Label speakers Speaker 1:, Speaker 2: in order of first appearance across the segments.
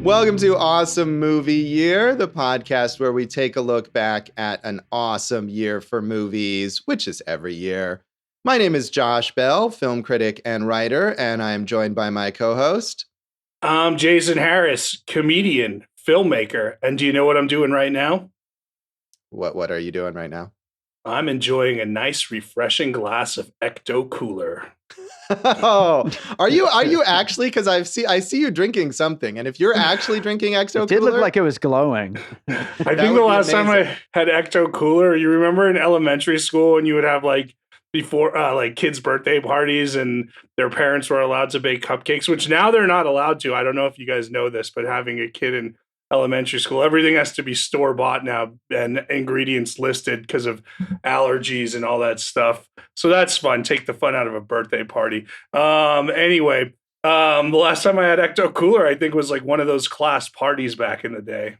Speaker 1: Welcome to Awesome Movie Year, the podcast where we take a look back at an awesome year for movies, which is every year. My name is Josh Bell, film critic and writer, and I am joined by my co-host.
Speaker 2: I'm Jason Harris, comedian, filmmaker, and do you know what I'm doing right now?
Speaker 1: What are you doing right now?
Speaker 2: I'm enjoying a nice, refreshing glass of Ecto Cooler.
Speaker 1: Oh, are you actually? Because I see you drinking something, and if you're actually drinking Ecto Cooler,
Speaker 3: it did look like it was glowing.
Speaker 2: I think the last time I had Ecto Cooler, you remember in elementary school when you would have before kids' birthday parties and their parents were allowed to bake cupcakes, which now they're not allowed to. I don't know if you guys know this, but having a kid in elementary school, everything has to be store-bought now and ingredients listed because of allergies and all that stuff. So that's fun. Take the fun out of a birthday party. Anyway, the last time I had Ecto Cooler, I think was like one of those class parties back in the day.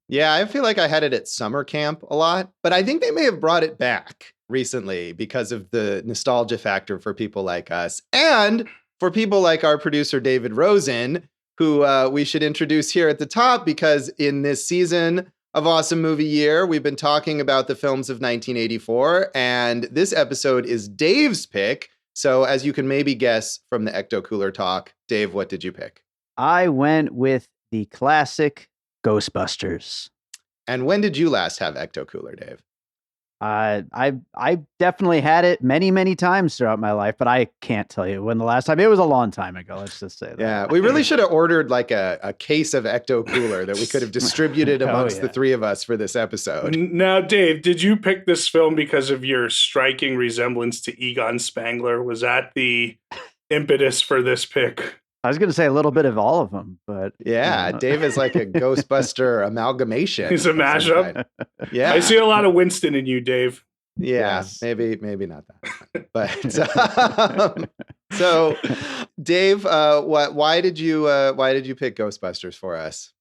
Speaker 1: Yeah, I feel like I had it at summer camp a lot, but I think they may have brought it back recently because of the nostalgia factor for people like us and for people like our producer, David Rosen, who we should introduce here at the top, because in this season of Awesome Movie Year, we've been talking about the films of 1984, and this episode is Dave's pick. So as you can maybe guess from the Ecto Cooler talk, Dave, what did you pick?
Speaker 3: I went with the classic Ghostbusters.
Speaker 1: And when did you last have Ecto Cooler, Dave?
Speaker 3: I definitely had it many, many times throughout my life, but I can't tell you when the last time. It was a long time ago. Let's just say that.
Speaker 1: Yeah, we really should have ordered like a case of Ecto Cooler that we could have distributed amongst the three of us for this episode.
Speaker 2: Now, Dave, did you pick this film because of your striking resemblance to Egon Spangler? Was that the impetus for this pick?
Speaker 3: I was going to say a little bit of all of them, but
Speaker 1: yeah, Dave is like a Ghostbuster amalgamation.
Speaker 2: He's a mashup.
Speaker 1: Yeah,
Speaker 2: I see a lot of Winston in you, Dave.
Speaker 1: Yeah, yes. maybe not that, but so, Dave, why did you pick Ghostbusters for us?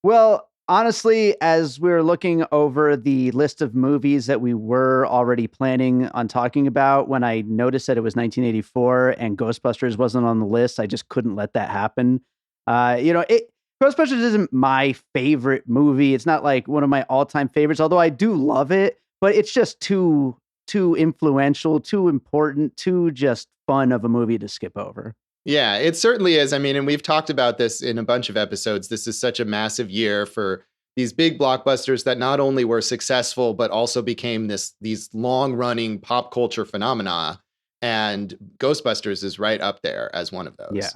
Speaker 3: Well, honestly, as we were looking over the list of movies that we were already planning on talking about, when I noticed that it was 1984 and Ghostbusters wasn't on the list, I just couldn't let that happen. Ghostbusters isn't my favorite movie. It's not like one of my all-time favorites, although I do love it, but it's just too influential, too important, too just fun of a movie to skip over.
Speaker 1: Yeah, it certainly is. I mean, and we've talked about this in a bunch of episodes. This is such a massive year for these big blockbusters that not only were successful, but also became these long-running pop culture phenomena. And Ghostbusters is right up there as one of those.
Speaker 3: Yeah.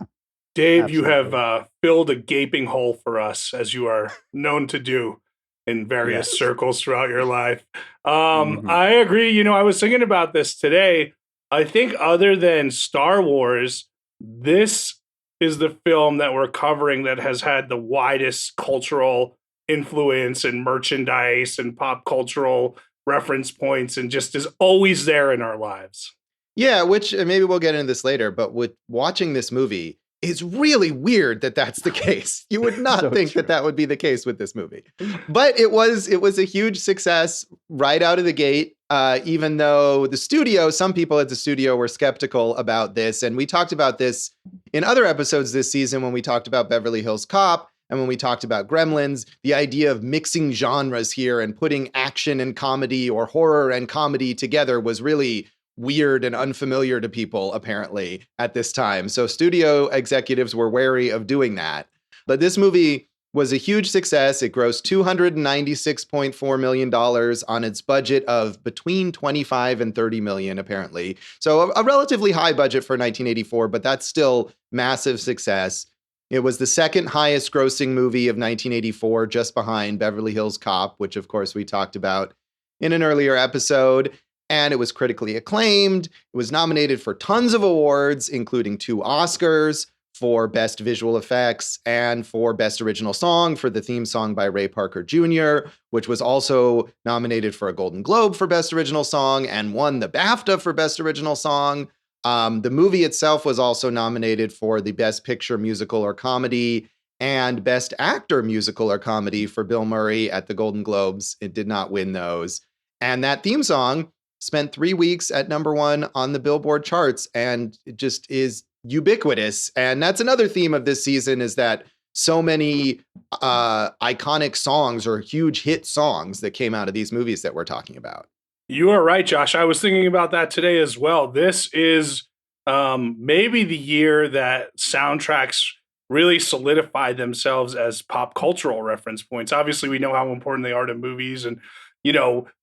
Speaker 2: Dave,
Speaker 3: Absolutely.
Speaker 2: You have filled a gaping hole for us, as you are known to do in various circles throughout your life. I agree. I was thinking about this today. I think other than Star Wars, this is the film that we're covering that has had the widest cultural influence and merchandise and pop cultural reference points and just is always there in our lives.
Speaker 1: Yeah, which maybe we'll get into this later, but with watching this movie, it's really weird that that's the case. You would not think that would be the case with this movie. But it was a huge success right out of the gate, even though some people at the studio were skeptical about this. And we talked about this in other episodes this season when we talked about Beverly Hills Cop and when we talked about Gremlins, the idea of mixing genres here and putting action and comedy or horror and comedy together was really weird and unfamiliar to people, apparently, at this time. So studio executives were wary of doing that. But this movie was a huge success. It grossed $296.4 million on its budget of between 25 and 30 million, apparently. So a relatively high budget for 1984, but that's still massive success. It was the second highest grossing movie of 1984, just behind Beverly Hills Cop, which of course we talked about in an earlier episode. And it was critically acclaimed. It was nominated for tons of awards, including 2 Oscars for Best Visual Effects and for Best Original Song for the theme song by Ray Parker Jr., which was also nominated for a Golden Globe for Best Original Song and won the BAFTA for Best Original Song. The movie itself was also nominated for the Best Picture Musical or Comedy and Best Actor Musical or Comedy for Bill Murray at the Golden Globes. It did not win those. And that theme song spent 3 weeks at #1 on the Billboard charts, and it just is ubiquitous. And that's another theme of this season, is that so many iconic songs or huge hit songs that came out of these movies that we're talking about.
Speaker 2: You are right, Josh. I was thinking about that today as well. This is maybe the year that soundtracks really solidify themselves as pop cultural reference points. Obviously, we know how important they are to movies, and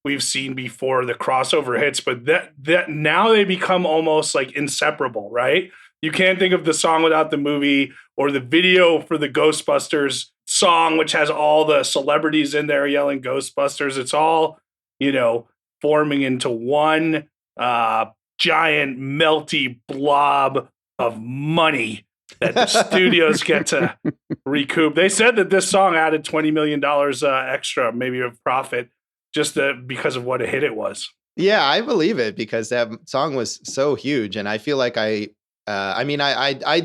Speaker 2: we've seen before the crossover hits, but that now they become almost like inseparable, right? You can't think of the song without the movie, or the video for the Ghostbusters song, which has all the celebrities in there yelling Ghostbusters. It's all, forming into one giant melty blob of money that the studios get to recoup. They said that this song added $20 million extra, maybe of profit, just because of what a hit it was.
Speaker 1: Yeah, I believe it, because that song was so huge. And I feel like I'd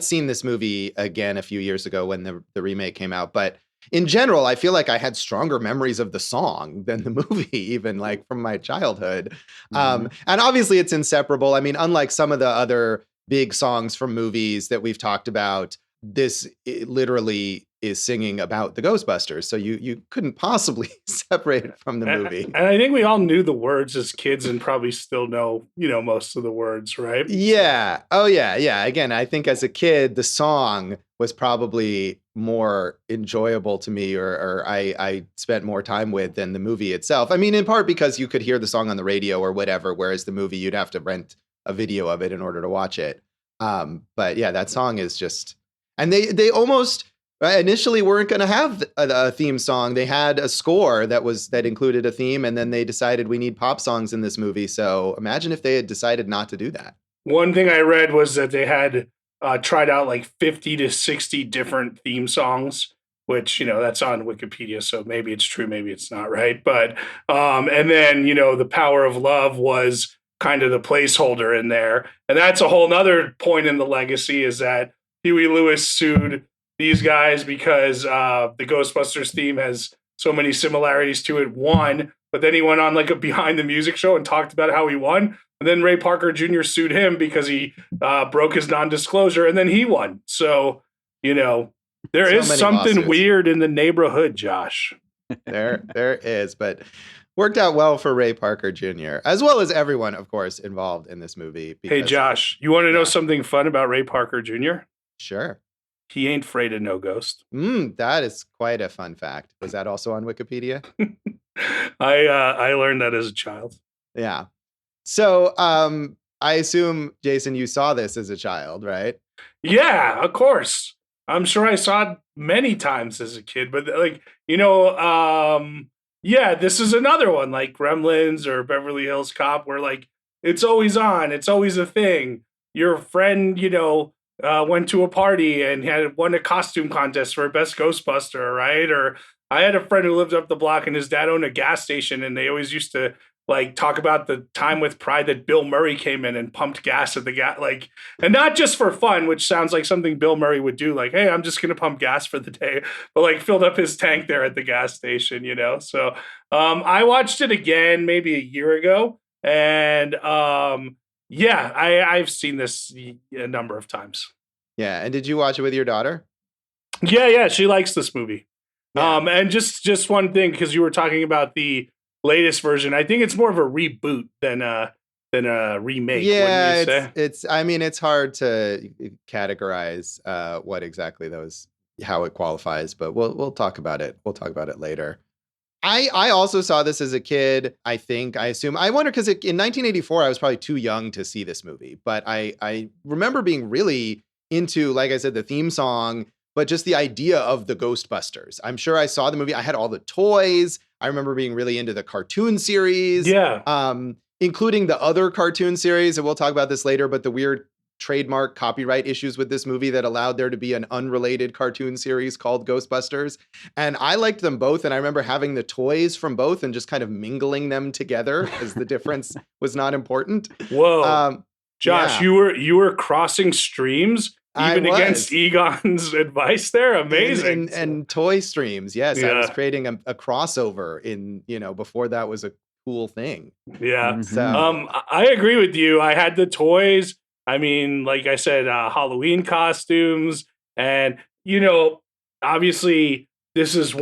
Speaker 1: seen this movie again a few years ago when the remake came out, but in general, I feel like I had stronger memories of the song than the movie, even like from my childhood. And obviously it's inseparable. I mean, unlike some of the other big songs from movies that we've talked about, this literally is singing about the Ghostbusters. So you couldn't possibly separate it from the movie.
Speaker 2: And I think we all knew the words as kids and probably still know, most of the words, right?
Speaker 1: Yeah. Oh, yeah. Yeah. Again, I think as a kid, the song was probably more enjoyable to me, or I spent more time with than the movie itself. I mean, in part because you could hear the song on the radio or whatever, whereas the movie, you'd have to rent a video of it in order to watch it. But yeah, that song is just, and they almost initially weren't going to have a theme song. They had a score that included a theme, and then they decided we need pop songs in this movie. So imagine if they had decided not to do that.
Speaker 2: One thing I read was that they had tried out like 50 to 60 different theme songs, which, that's on Wikipedia. So maybe it's true, maybe it's not, right? But, and then, The Power of Love was kind of the placeholder in there. And that's a whole nother point in the legacy, is that Huey Lewis sued these guys because the Ghostbusters theme has so many similarities to it, one, but then he went on like a behind the music show and talked about how he won. And then Ray Parker Jr. sued him because he broke his non-disclosure, and then he won. So, there is something lawsuits. Weird in the neighborhood, Josh.
Speaker 1: There is, but worked out well for Ray Parker Jr., as well as everyone, of course, involved in this movie.
Speaker 2: Hey, Josh, you want to know something fun about Ray Parker Jr.?
Speaker 1: Sure.
Speaker 2: He ain't afraid of no ghost.
Speaker 1: That is quite a fun fact. Was that also on Wikipedia?
Speaker 2: I learned that as a child.
Speaker 1: Yeah. So I assume, Jason, you saw this as a child, right?
Speaker 2: Yeah, of course. I'm sure I saw it many times as a kid, but yeah, this is another one like Gremlins or Beverly Hills Cop, where like it's always on, it's always a thing. Your friend, went to a party and had won a costume contest for best Ghostbuster, right? Or I had a friend who lived up the block and his dad owned a gas station, and they always used to like talk about the time with pride that Bill Murray came in and pumped gas at the gas, like, and not just for fun, which sounds like something Bill Murray would do. Like, hey, I'm just going to pump gas for the day, but like filled up his tank there at the gas station, So I watched it again, maybe a year ago. And yeah, I've seen this a number of times.
Speaker 1: Yeah. And did you watch it with your daughter?
Speaker 2: Yeah. She likes this movie. Yeah. And just one thing, because you were talking about the latest version, I think it's more of a reboot than a remake.
Speaker 1: Yeah, it's hard to categorize what exactly how it qualifies, but we'll talk about it. We'll talk about it later. I also saw this as a kid. I wonder, because in 1984 I was probably too young to see this movie, but I remember being really into, like I said, the theme song, but just the idea of the Ghostbusters. I'm sure I saw the movie. I had all the toys. I remember being really into the cartoon series.
Speaker 2: Yeah.
Speaker 1: Including the other cartoon series, and we'll talk about this later, but the weird trademark copyright issues with this movie that allowed there to be an unrelated cartoon series called Ghostbusters. And I liked them both. And I remember having the toys from both and just kind of mingling them together because the difference was not important.
Speaker 2: Whoa. Josh, yeah. you were crossing streams even against Egon's advice there. Amazing.
Speaker 1: And toy streams. Yes. Yeah. I was creating a crossover before that was a cool thing.
Speaker 2: Yeah. Mm-hmm. So I agree with you. I had the toys. I mean, like I said, Halloween costumes, and obviously this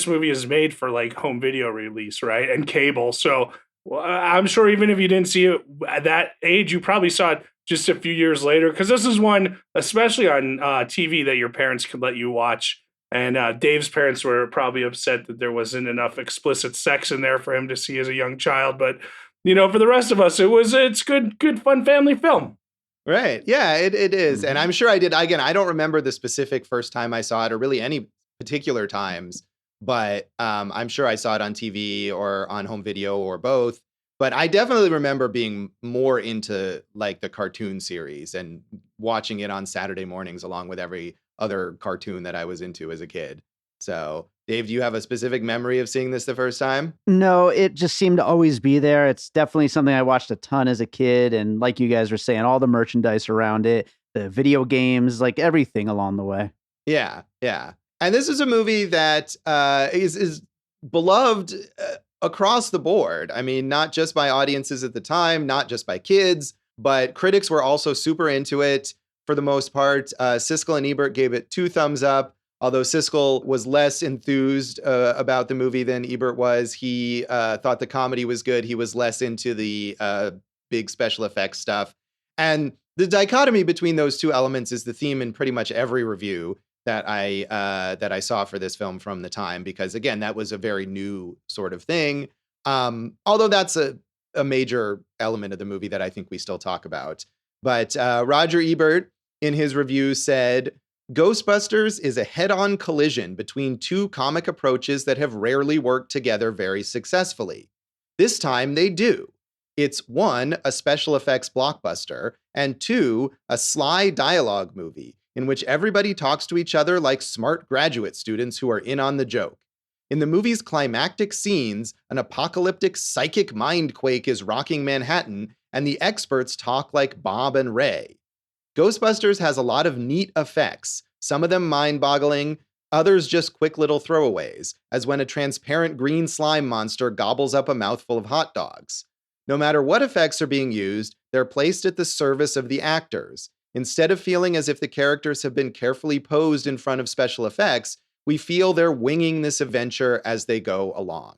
Speaker 2: movie is made for like home video release, right? And cable. So I'm sure even if you didn't see it at that age, you probably saw it just a few years later. Because this is one, especially on TV, that your parents could let you watch. And Dave's parents were probably upset that there wasn't enough explicit sex in there for him to see as a young child. But for the rest of us, it's good, fun family film.
Speaker 1: Right. Yeah, it is. And I'm sure I did. Again, I don't remember the specific first time I saw it or really any particular times, but I'm sure I saw it on TV or on home video or both. But I definitely remember being more into like the cartoon series and watching it on Saturday mornings along with every other cartoon that I was into as a kid. So, Dave, do you have a specific memory of seeing this the first time?
Speaker 3: No, it just seemed to always be there. It's definitely something I watched a ton as a kid. And like you guys were saying, all the merchandise around it, the video games, like everything along the way.
Speaker 1: Yeah, yeah. And this is a movie that is beloved across the board. I mean, not just by audiences at the time, not just by kids, but critics were also super into it for the most part. Siskel and Ebert gave it 2 thumbs up. Although Siskel was less enthused about the movie than Ebert was, he thought the comedy was good. He was less into the big special effects stuff. And the dichotomy between those two elements is the theme in pretty much every review that I saw for this film from the time, because again, that was a very new sort of thing. Although that's a major element of the movie that I think we still talk about. But Roger Ebert in his review said, Ghostbusters is a head-on collision between 2 comic approaches that have rarely worked together very successfully. This time they do. It's 1, a special effects blockbuster, and 2, a sly dialogue movie in which everybody talks to each other like smart graduate students who are in on the joke. In the movie's climactic scenes, an apocalyptic psychic mindquake is rocking Manhattan, and the experts talk like Bob and Ray. Ghostbusters has a lot of neat effects, some of them mind-boggling, others just quick little throwaways, as when a transparent green slime monster gobbles up a mouthful of hot dogs. No matter what effects are being used, they're placed at the service of the actors. Instead of feeling as if the characters have been carefully posed in front of special effects, we feel they're winging this adventure as they go along.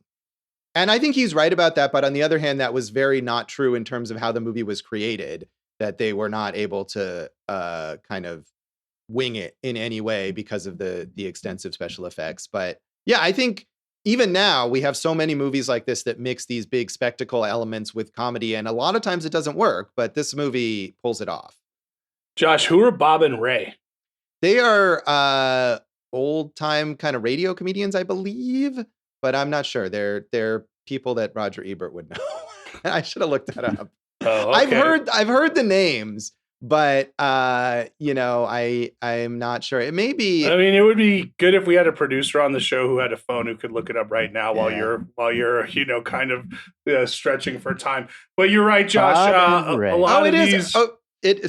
Speaker 1: And I think he's right about that, but on the other hand, that was very not true in terms of how the movie was created, that they were not able to kind of wing it in any way because of the extensive special effects. But yeah, I think even now we have so many movies like this that mix these big spectacle elements with comedy, and a lot of times it doesn't work, but this movie pulls it off.
Speaker 2: Josh, who are Bob and Ray?
Speaker 1: They are old time kind of radio comedians, I believe, but I'm not sure. They're people that Roger Ebert would know. I should have looked that up.
Speaker 2: Oh, okay.
Speaker 1: I've heard the names, but I'm not sure. It may be.
Speaker 2: I mean, it would be good if we had a producer on the show who had a phone who could look it up right now while you're kind of stretching for time. But you're right, Josh. A lot of these.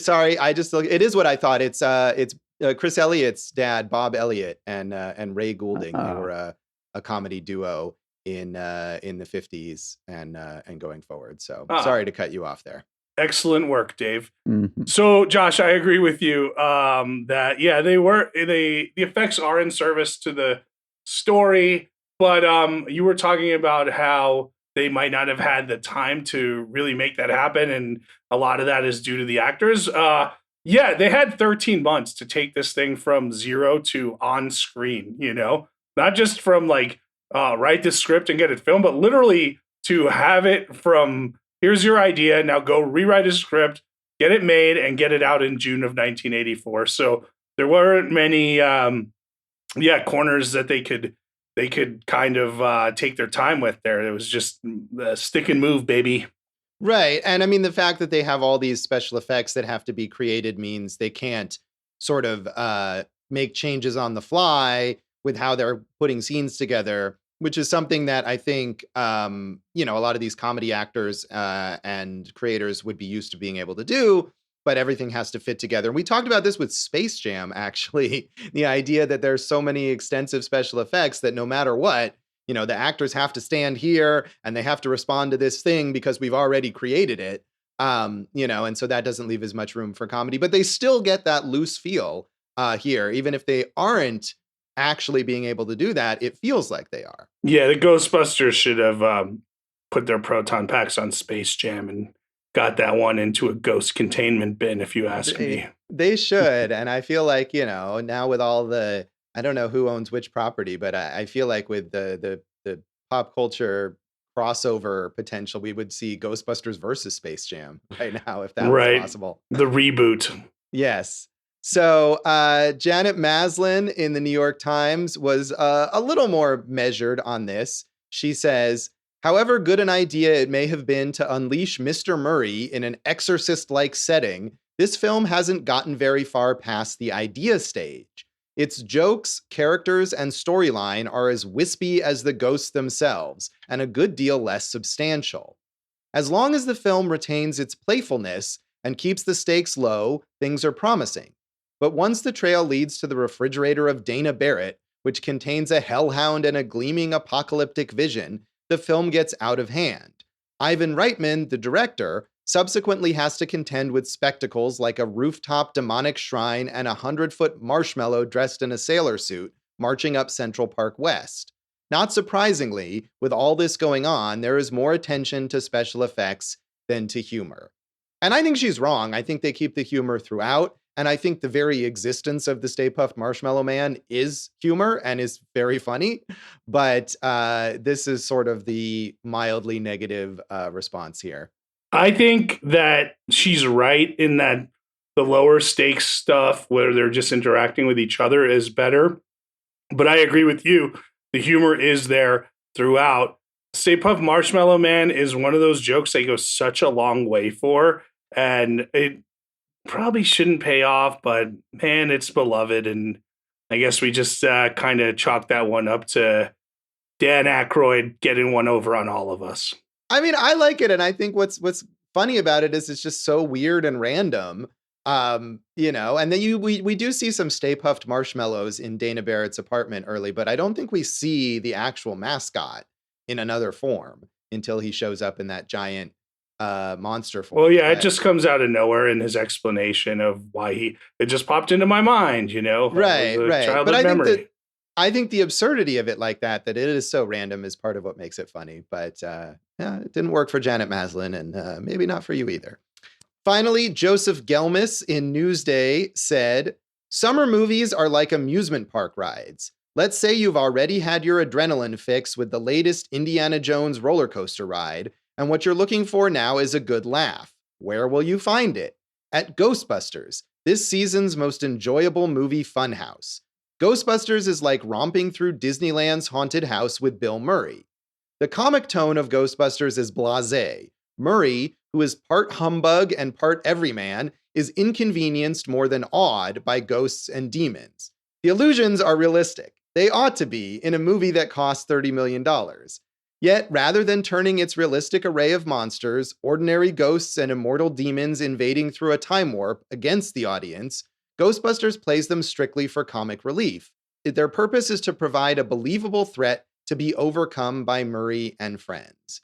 Speaker 1: Sorry, it is what I thought. It's Chris Elliott's dad, Bob Elliott, and Ray Goulding. They were a comedy duo in the 50s and going forward. So sorry to cut you off there.
Speaker 2: Excellent work, Dave.
Speaker 3: Mm-hmm.
Speaker 2: So, Josh, I agree with you that the effects are in service to the story, but you were talking about how they might not have had the time to really make that happen, and a lot of that is due to the actors. They had 13 months to take this thing from 0 to on screen, not just from write the script and get it filmed, but literally to have it from here's your idea, now go rewrite a script, get it made, and get it out in June of 1984. So there weren't many corners that they could kind of take their time with there. It was just stick and move, baby.
Speaker 1: Right. And I mean, the fact that they have all these special effects that have to be created means they can't sort of make changes on the fly with how they're putting scenes together, which is something that I think, a lot of these comedy actors and creators would be used to being able to do, but everything has to fit together. And we talked about this with Space Jam, actually, the idea that there's so many extensive special effects that no matter what, the actors have to stand here and they have to respond to this thing because we've already created it, and so that doesn't leave as much room for comedy, but they still get that loose feel here, even if they aren't actually being able to do that, it feels like they are.
Speaker 2: Yeah, the Ghostbusters should have put their proton packs on Space Jam and got that one into a ghost containment bin, if you ask me.
Speaker 1: They should. And I feel like, now with all the, I don't know who owns which property, but I feel like with the pop culture crossover potential, we would see Ghostbusters versus Space Jam right now, if that was possible.
Speaker 2: The reboot.
Speaker 1: Yes. So Janet Maslin in the New York Times was a little more measured on this. She says, however good an idea it may have been to unleash Mr. Murray in an exorcist-like setting, this film hasn't gotten very far past the idea stage. Its jokes, characters, and storyline are as wispy as the ghosts themselves, and a good deal less substantial. As long as the film retains its playfulness and keeps the stakes low, things are promising. But once the trail leads to the refrigerator of Dana Barrett, which contains a hellhound and a gleaming apocalyptic vision, the film gets out of hand. Ivan Reitman, the director, subsequently has to contend with spectacles like a rooftop demonic shrine and a 100-foot marshmallow dressed in a sailor suit marching up Central Park West. Not surprisingly, with all this going on, there is more attention to special effects than to humor. And I think she's wrong. I think they keep the humor throughout. And I think the very existence of the Stay Puft Marshmallow Man is humor and is very funny. But this is sort of the mildly negative response here.
Speaker 2: I think that she's right in that the lower stakes stuff where they're just interacting with each other is better. But I agree with you. The humor is there throughout. Stay Puft Marshmallow Man is one of those jokes they go such a long way for. And it probably shouldn't pay off, but man, it's beloved. And I guess we just kind of chalk that one up to Dan Aykroyd getting one over on all of us.
Speaker 1: I mean, I like it. And I think what's funny about it is it's just so weird and random. And then we do see some Stay Puft marshmallows in Dana Barrett's apartment early, but I don't think we see the actual mascot in another form until he shows up in that giant monster form.
Speaker 2: Well, yeah, it just comes out of nowhere in his explanation of why it just popped into my mind,
Speaker 1: Right.
Speaker 2: Childhood memory.
Speaker 1: I think the absurdity of it like that it is so random is part of what makes it funny. But it didn't work for Janet Maslin, and maybe not for you either. Finally, Joseph Gelmis in Newsday said, summer movies are like amusement park rides. Let's say you've already had your adrenaline fix with the latest Indiana Jones roller coaster ride, and what you're looking for now is a good laugh. Where will you find it? At Ghostbusters, this season's most enjoyable movie funhouse. Ghostbusters is like romping through Disneyland's haunted house with Bill Murray. The comic tone of Ghostbusters is blasé. Murray, who is part humbug and part everyman, is inconvenienced more than awed by ghosts and demons. The illusions are realistic. They ought to be in a movie that costs $30 million. Yet, rather than turning its realistic array of monsters, ordinary ghosts and immortal demons invading through a time warp against the audience, Ghostbusters plays them strictly for comic relief. Their purpose is to provide a believable threat to be overcome by Murray and friends.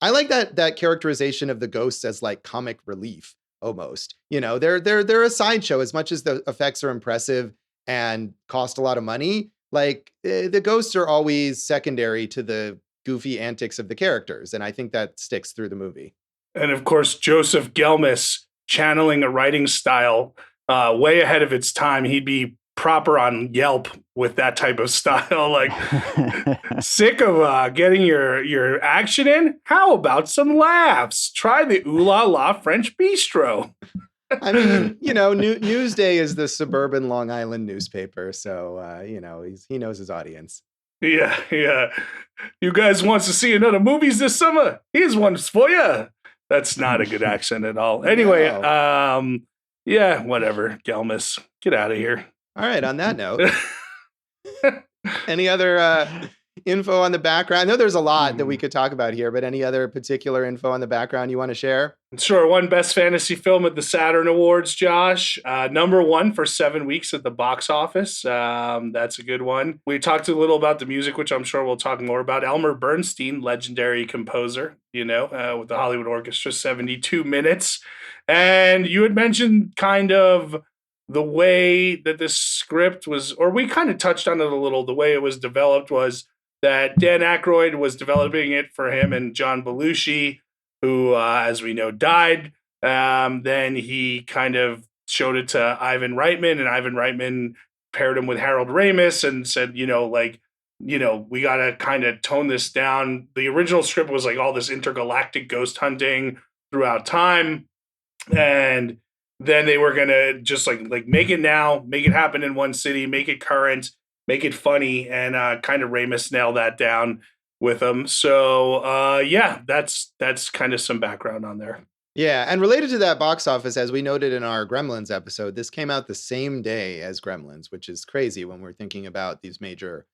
Speaker 1: I like that characterization of the ghosts as like comic relief, almost. They're a sideshow. As much as the effects are impressive and cost a lot of money, like the ghosts are always secondary to the goofy antics of the characters. And I think that sticks through the movie.
Speaker 2: And of course, Joseph Gelmis channeling a writing style way ahead of its time. He'd be proper on Yelp with that type of style. Like, sick of getting your action in? How about some laughs? Try the Ooh La La French Bistro.
Speaker 1: I mean, Newsday is the suburban Long Island newspaper. So, he knows his audience.
Speaker 2: Yeah. You guys want to see another movies this summer? Here's one for you. That's not a good accent at all. Anyway,
Speaker 1: No.
Speaker 2: Yeah, whatever. Gelmis, get out of here.
Speaker 1: All right. On that note, any other info on the background? I know there's a lot that we could talk about here, but any other particular info on the background you want to share?
Speaker 2: Sure. Won Best Fantasy Film at the Saturn Awards, Josh. Number 1 for 7 weeks at the box office. That's a good one. We talked a little about the music, which I'm sure we'll talk more about. Elmer Bernstein, legendary composer, with the Hollywood Orchestra, 72 minutes. And you had mentioned kind of the way that this script was, or we kind of touched on it a little, the way it was developed was that Dan Aykroyd was developing it for him and John Belushi, who, as we know, died. Then he kind of showed it to Ivan Reitman, and Ivan Reitman paired him with Harold Ramis and said, we got to kind of tone this down. The original script was like all this intergalactic ghost hunting throughout time. And then they were going to just like make it now, make it happen in one city, make it current, make it funny. And kind of Ramis nailed that down with them. So that's kind of some background on there.
Speaker 1: Yeah, and related to that box office, as we noted in our Gremlins episode, this came out the same day as Gremlins, which is crazy when we're thinking about these major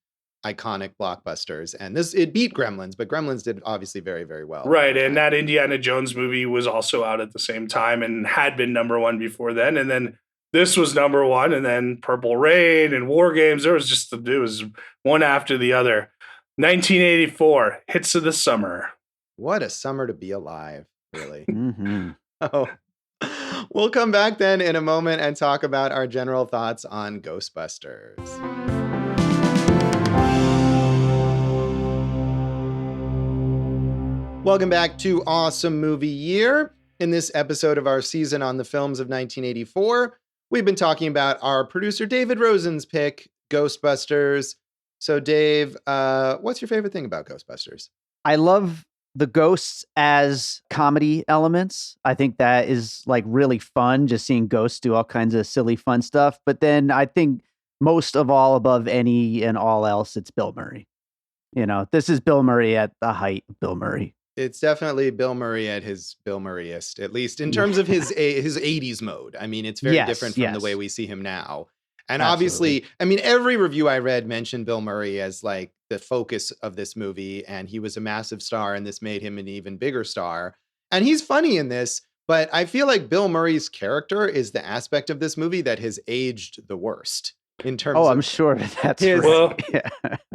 Speaker 1: iconic blockbusters. And it beat Gremlins, but Gremlins did obviously very, very well.
Speaker 2: Right, and that Indiana Jones movie was also out at the same time and had been number one before then. And then this was number one, and then Purple Rain and War Games. It was one after the other. 1984, hits of the summer.
Speaker 1: What a summer to be alive. Really.
Speaker 3: Mm-hmm.
Speaker 1: Oh, we'll come back then in a moment and talk about our general thoughts on Ghostbusters. Welcome back to Awesome Movie Year. In this episode of our season on the films of 1984, we've been talking about our producer David Rosen's pick, Ghostbusters. So Dave, what's your favorite thing about Ghostbusters?
Speaker 3: I love the ghosts as comedy elements. I think that is like really fun, just seeing ghosts do all kinds of silly fun stuff. But then I think most of all, above any and all else, it's Bill Murray. This is Bill Murray at the height of Bill Murray.
Speaker 1: It's definitely Bill Murray at his Bill Murrayest, at least in terms of his 80s mode. I mean, it's very different from the way we see him now. And obviously, I mean, every review I read mentioned Bill Murray as like the focus of this movie, and he was a massive star, and this made him an even bigger star. And he's funny in this, but I feel like Bill Murray's character is the aspect of this movie that has aged the worst in terms of...
Speaker 3: I'm sure that's right.
Speaker 2: Well,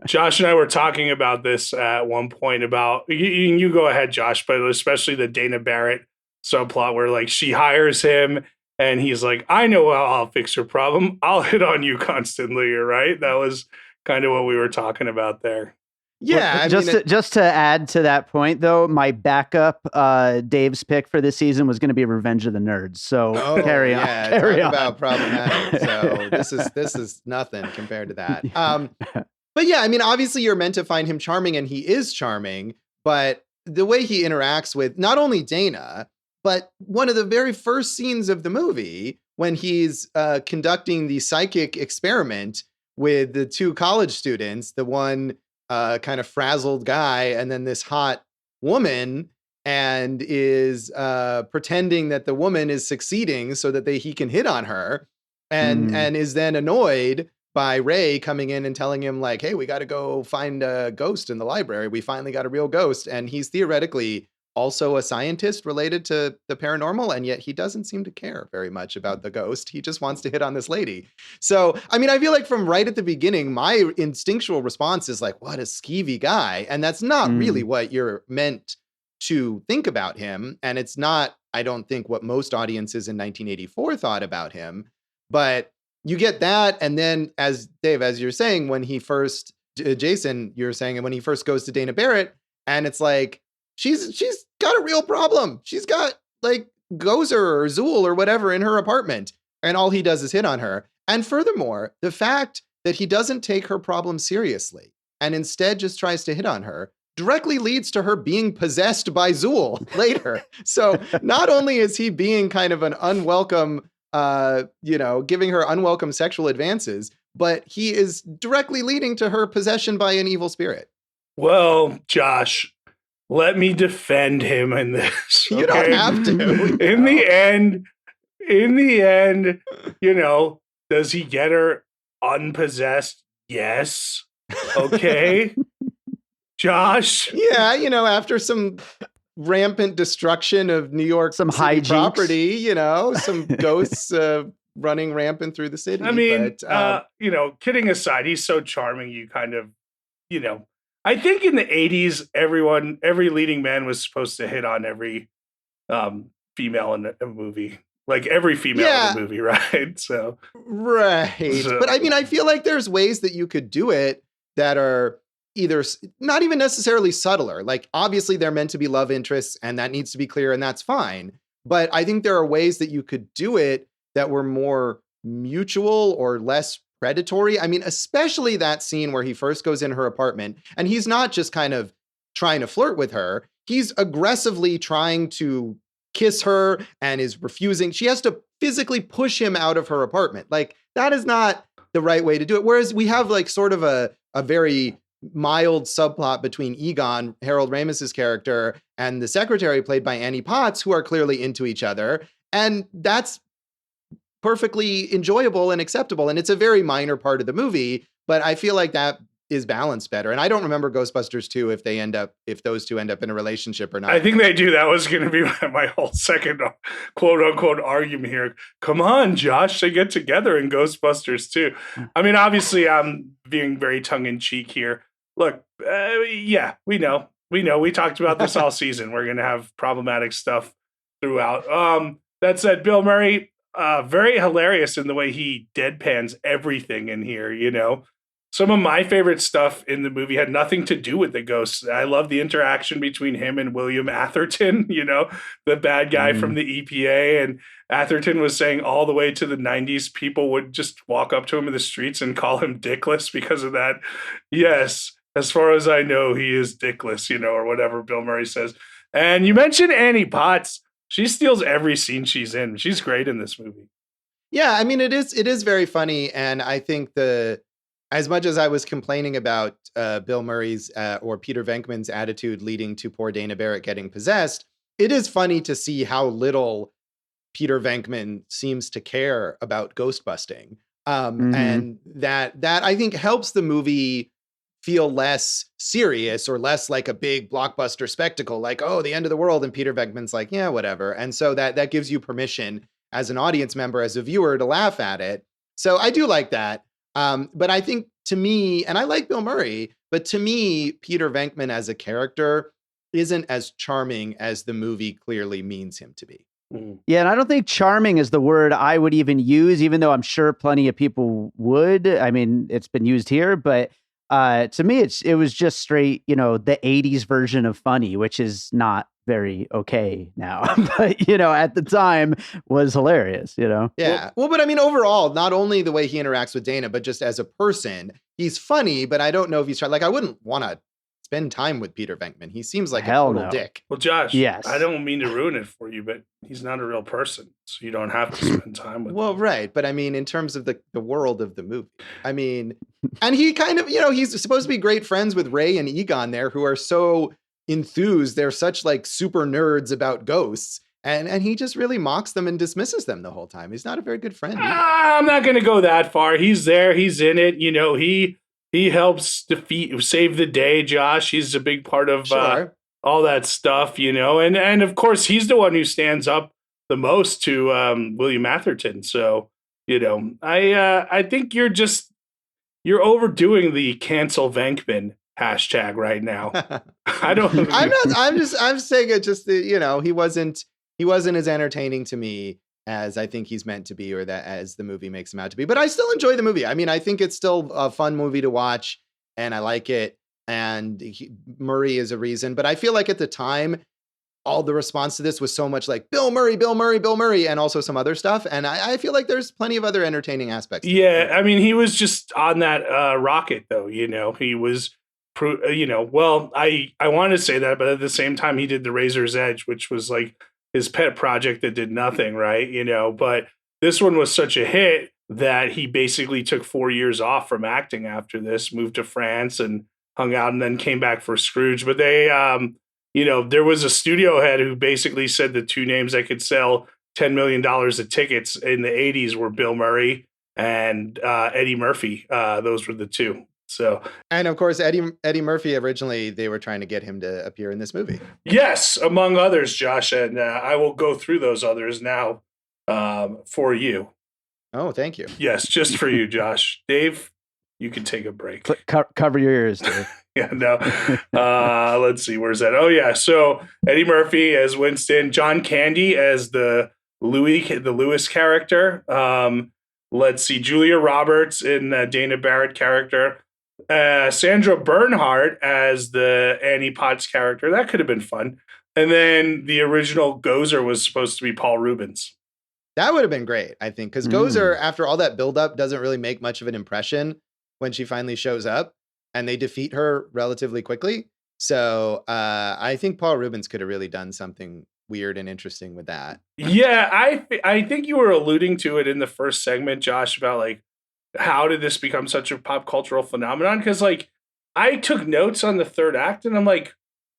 Speaker 2: Josh and I were talking about this at one point about, you go ahead, Josh, but especially the Dana Barrett subplot where like she hires him and he's like, I know how I'll fix your problem. I'll hit on you constantly, right? That was kind of what we were talking about there.
Speaker 1: Yeah.
Speaker 3: Just to add to that point, though, my backup, Dave's pick for this season was going to be Revenge of the Nerds. So carry on.
Speaker 1: Talk about problematic. So this is nothing compared to that. But yeah, I mean, obviously you're meant to find him charming, and he is charming. But the way he interacts with not only Dana, but one of the very first scenes of the movie when he's conducting the psychic experiment with the two college students, the one kind of frazzled guy and then this hot woman, and is pretending that the woman is succeeding so that he can hit on her, and is then annoyed by Ray coming in and telling him like, hey, we got to go find a ghost in the library. We finally got a real ghost. And he's theoretically also a scientist related to the paranormal, and yet he doesn't seem to care very much about the ghost. He just wants to hit on this lady. So, I mean, I feel like from right at the beginning, my instinctual response is like, what a skeevy guy. And that's not really what you're meant to think about him. And it's not, I don't think, what most audiences in 1984 thought about him. But you get that. And then as Dave, as you're saying, when he first, Jason, you're saying, and when he first goes to Dana Barrett, and it's like, she's got a real problem. She's got like Gozer or Zool or whatever in her apartment, and all he does is hit on her. And furthermore, the fact that he doesn't take her problem seriously and instead just tries to hit on her directly leads to her being possessed by Zool later. So not only is he being kind of an unwelcome, giving her unwelcome sexual advances, but he is directly leading to her possession by an evil spirit.
Speaker 2: Well, Josh, let me defend him in this.
Speaker 1: You don't have to.
Speaker 2: In the end, does he get her unpossessed? Yes. Okay. Josh?
Speaker 1: Yeah, after some rampant destruction of New York
Speaker 3: some
Speaker 1: City
Speaker 3: hijinks.
Speaker 1: Property, some ghosts running rampant through the city.
Speaker 2: I mean, kidding aside, he's so charming. You kind of, I think in the 80s, every leading man was supposed to hit on every female in a movie. like every female in the movie, right? So
Speaker 1: but I mean, I feel like there's ways that you could do it that are either not even necessarily subtler. Like, obviously they're meant to be love interests and that needs to be clear and that's fine. But I think there are ways that you could do it that were more mutual or less predatory. I mean, especially that scene where he first goes in her apartment and he's not just kind of trying to flirt with her. He's aggressively trying to kiss her and is refusing. She has to physically push him out of her apartment. Like, that is not the right way to do it. Whereas we have like sort of a very mild subplot between Egon, Harold Ramis's character, and the secretary played by Annie Potts, who are clearly into each other. And that's perfectly enjoyable and acceptable. And it's a very minor part of the movie, but I feel like that is balanced better. And I don't remember Ghostbusters 2 if those two end up in a relationship or not.
Speaker 2: I think they do. That was going to be my whole second quote unquote argument here. Come on, Josh, they get together in Ghostbusters 2. I mean, obviously I'm being very tongue in cheek here. Look, yeah, we know. We talked about this all season. We're going to have problematic stuff throughout. That said, Bill Murray, very hilarious in the way he deadpans everything in here, you know. Some of my favorite stuff in the movie had nothing to do with the ghosts. I love the interaction between him and William Atherton, you know, the bad guy from the EPA. And Atherton was saying all the way to the 90s, people would just walk up to him in the streets and call him dickless because of that. Yes, as far as I know, he is dickless, you know, or whatever Bill Murray says. And you mentioned Annie Potts. She steals every scene she's in. She's great in this movie.
Speaker 1: Yeah, I mean, it is very funny. And I think as much as I was complaining about Bill Murray's or Peter Venkman's attitude leading to poor Dana Barrett getting possessed, it is funny to see how little Peter Venkman seems to care about ghost busting. And that I think helps the movie feel less serious or less like a big blockbuster spectacle, like, oh, the end of the world. And Peter Venkman's like, yeah, whatever. And so that gives you permission as an audience member, as a viewer, to laugh at it. So I do like that. But I think, to me, and I like Bill Murray, but to me, Peter Venkman as a character isn't as charming as the movie clearly means him to be.
Speaker 3: Yeah, and I don't think charming is the word I would even use, even though I'm sure plenty of people would. I mean, it's been used here, but to me, it was just straight, you know, the 80s version of funny, which is not very okay now, but you know, at the time was hilarious, you know?
Speaker 1: Yeah. Well, but I mean, overall, not only the way he interacts with Dana, but just as a person, he's funny, but I don't know if he's like, I wouldn't want to spend time with Peter Venkman. He seems like a total dick.
Speaker 2: Well, Josh,
Speaker 3: yes.
Speaker 2: I don't mean to ruin it for you, but he's not a real person, so you don't have to spend time with him.
Speaker 1: Right. But I mean, in terms of the world of the movie, I mean, and he kind of, you know, he's supposed to be great friends with Ray and Egon there, who are so enthused. They're such like super nerds about ghosts. And he just really mocks them and dismisses them the whole time. He's not a very good friend.
Speaker 2: I'm not going to go that far. He's there. He's in it. You know, he helps save the day, Josh. He's a big part of all that stuff, you know. And of course, he's the one who stands up the most to William Atherton. So, you know, I think you're overdoing the cancel Venkman hashtag right now.
Speaker 1: I'm saying it just, you know, he wasn't as entertaining to me as I think he's meant to be, or that as the movie makes him out to be. But I still enjoy the movie. I mean, I think it's still a fun movie to watch and I like it. And Murray is a reason, but I feel like at the time, all the response to this was so much like Bill Murray, Bill Murray, Bill Murray, and also some other stuff. And I feel like there's plenty of other entertaining aspects.
Speaker 2: Yeah. I mean, he was just on that rocket though, you know, he was, you know, well, I want to say that, but at the same time, he did The Razor's Edge, which was like his pet project that did nothing, right? You know, but this one was such a hit that he basically took 4 years off from acting after this, moved to France and hung out, and then came back for Scrooge. But they, you know, there was a studio head who basically said the two names that could sell $10 million of tickets in the 80s were Bill Murray and Eddie Murphy. Those were the two. So,
Speaker 1: and of course, Eddie Murphy, originally they were trying to get him to appear in this movie.
Speaker 2: Yes, among others, Josh, and I will go through those others now for you.
Speaker 1: Oh, thank you.
Speaker 2: Yes, just for you, Josh. Dave, you can take a break.
Speaker 3: Cover your ears, Dave.
Speaker 2: Yeah, no. Let's see, where's that? Oh, yeah. So Eddie Murphy as Winston, John Candy as the the Lewis character. Let's see, Julia Roberts in Dana Barrett character. Sandra Bernhard as the Annie Potts character. That could have been fun. And then the original Gozer was supposed to be Paul Rubens.
Speaker 1: That would have been great, I think, because Gozer, after all that buildup, doesn't really make much of an impression when she finally shows up, and they defeat her relatively quickly. So I think Paul Rubens could have really done something weird and interesting with that.
Speaker 2: Yeah, I think you were alluding to it in the first segment, Josh, about like, how did this become such a pop cultural phenomenon? Because like, I took notes on the third act, and I'm like,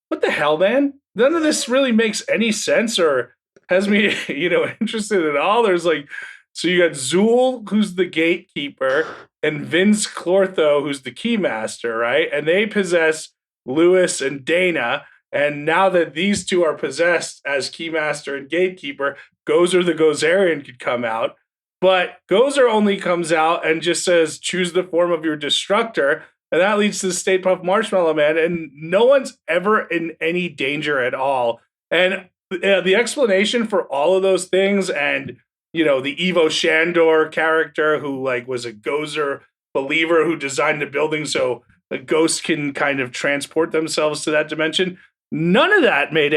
Speaker 2: what the hell, man? None of this really makes any sense or has me, interested at all. There's like, so you got Zool, who's the gatekeeper, and Vince Clortho, who's the keymaster, right? And they possess Lewis and Dana. And now that these two are possessed as keymaster and gatekeeper, Gozer the Gozerian could come out. But Gozer only comes out and just says, choose the form of your destructor. And that leads to the Stay Puft Marshmallow Man. And no one's ever in any danger at all. And the explanation for all of those things, and the Ivo Shandor character who like was a Gozer believer who designed the building so the ghosts can kind of transport themselves to that dimension. None of that made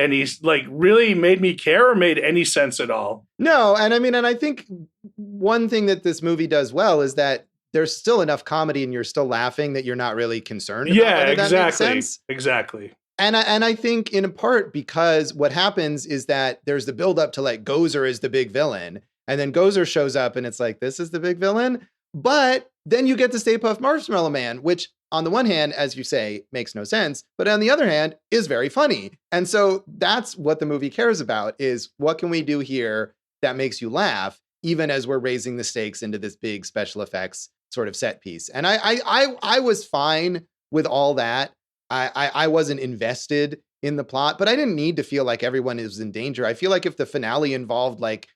Speaker 2: really made me care or made any sense at all.
Speaker 1: No, and I think one thing that this movie does well is that there's still enough comedy and you're still laughing that you're not really concerned about whether
Speaker 2: exactly.
Speaker 1: that makes sense.
Speaker 2: Exactly.
Speaker 1: And I think in part because what happens is that there's the buildup to like Gozer is the big villain. And then Gozer shows up and it's like, this is the big villain. But then you get the Stay Puft Marshmallow Man, which on the one hand, as you say, makes no sense. But on the other hand, is very funny. And so that's what the movie cares about, is what can we do here that makes you laugh, even as we're raising the stakes into this big special effects sort of set piece. And I was fine with all that. I wasn't invested in the plot, but I didn't need to feel like everyone is in danger. I feel like if the finale involved like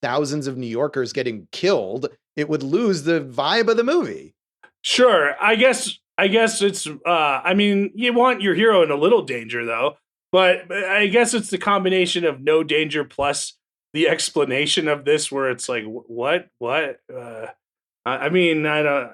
Speaker 1: thousands of New Yorkers getting killed, it would lose the vibe of the movie.
Speaker 2: Sure. I guess it's, you want your hero in a little danger though, but I guess it's the combination of no danger plus the explanation of this where it's like, what? I don't,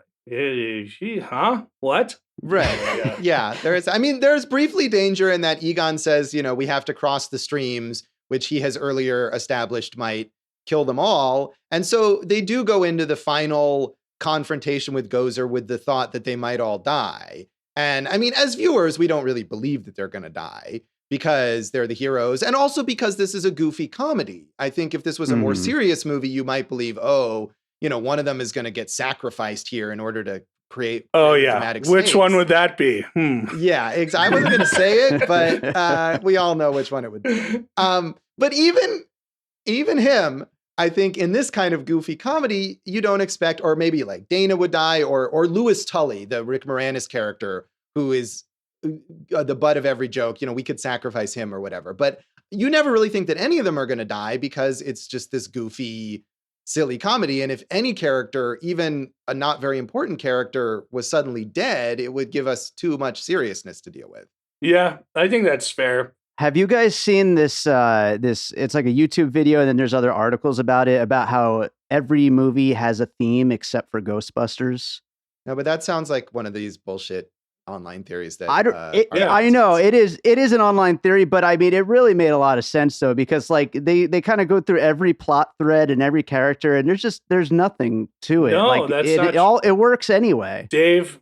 Speaker 2: what?
Speaker 1: Right. Yeah. There's briefly danger in that Egon says, we have to cross the streams, which he has earlier established might kill them all. And so they do go into the final confrontation with Gozer with the thought that they might all die. And as viewers, we don't really believe that they're going to die because they're the heroes. And also because this is a goofy comedy. I think if this was a more serious movie, you might believe, one of them is going to get sacrificed here in order to create dramatic
Speaker 2: which
Speaker 1: stakes.
Speaker 2: One would that be?
Speaker 1: Yeah, I wasn't going to say it, but we all know which one it would be. But even him, I think in this kind of goofy comedy, you don't expect, or maybe like Dana would die, or Louis Tully, the Rick Moranis character, who is the butt of every joke. We could sacrifice him or whatever. But you never really think that any of them are going to die because it's just this goofy, silly comedy. And if any character, even a not very important character, was suddenly dead, it would give us too much seriousness to deal with.
Speaker 2: Yeah, I think that's fair.
Speaker 3: Have you guys seen this? It's like a YouTube video, and then there's other articles about it, about how every movie has a theme except for Ghostbusters.
Speaker 1: No, but that sounds like one of these bullshit online theories that
Speaker 3: I know it is an online theory, but it really made a lot of sense though, because like they kind of go through every plot thread and every character, and there's nothing to it.
Speaker 2: No,
Speaker 3: like
Speaker 2: that's
Speaker 3: it works anyway.
Speaker 2: Dave,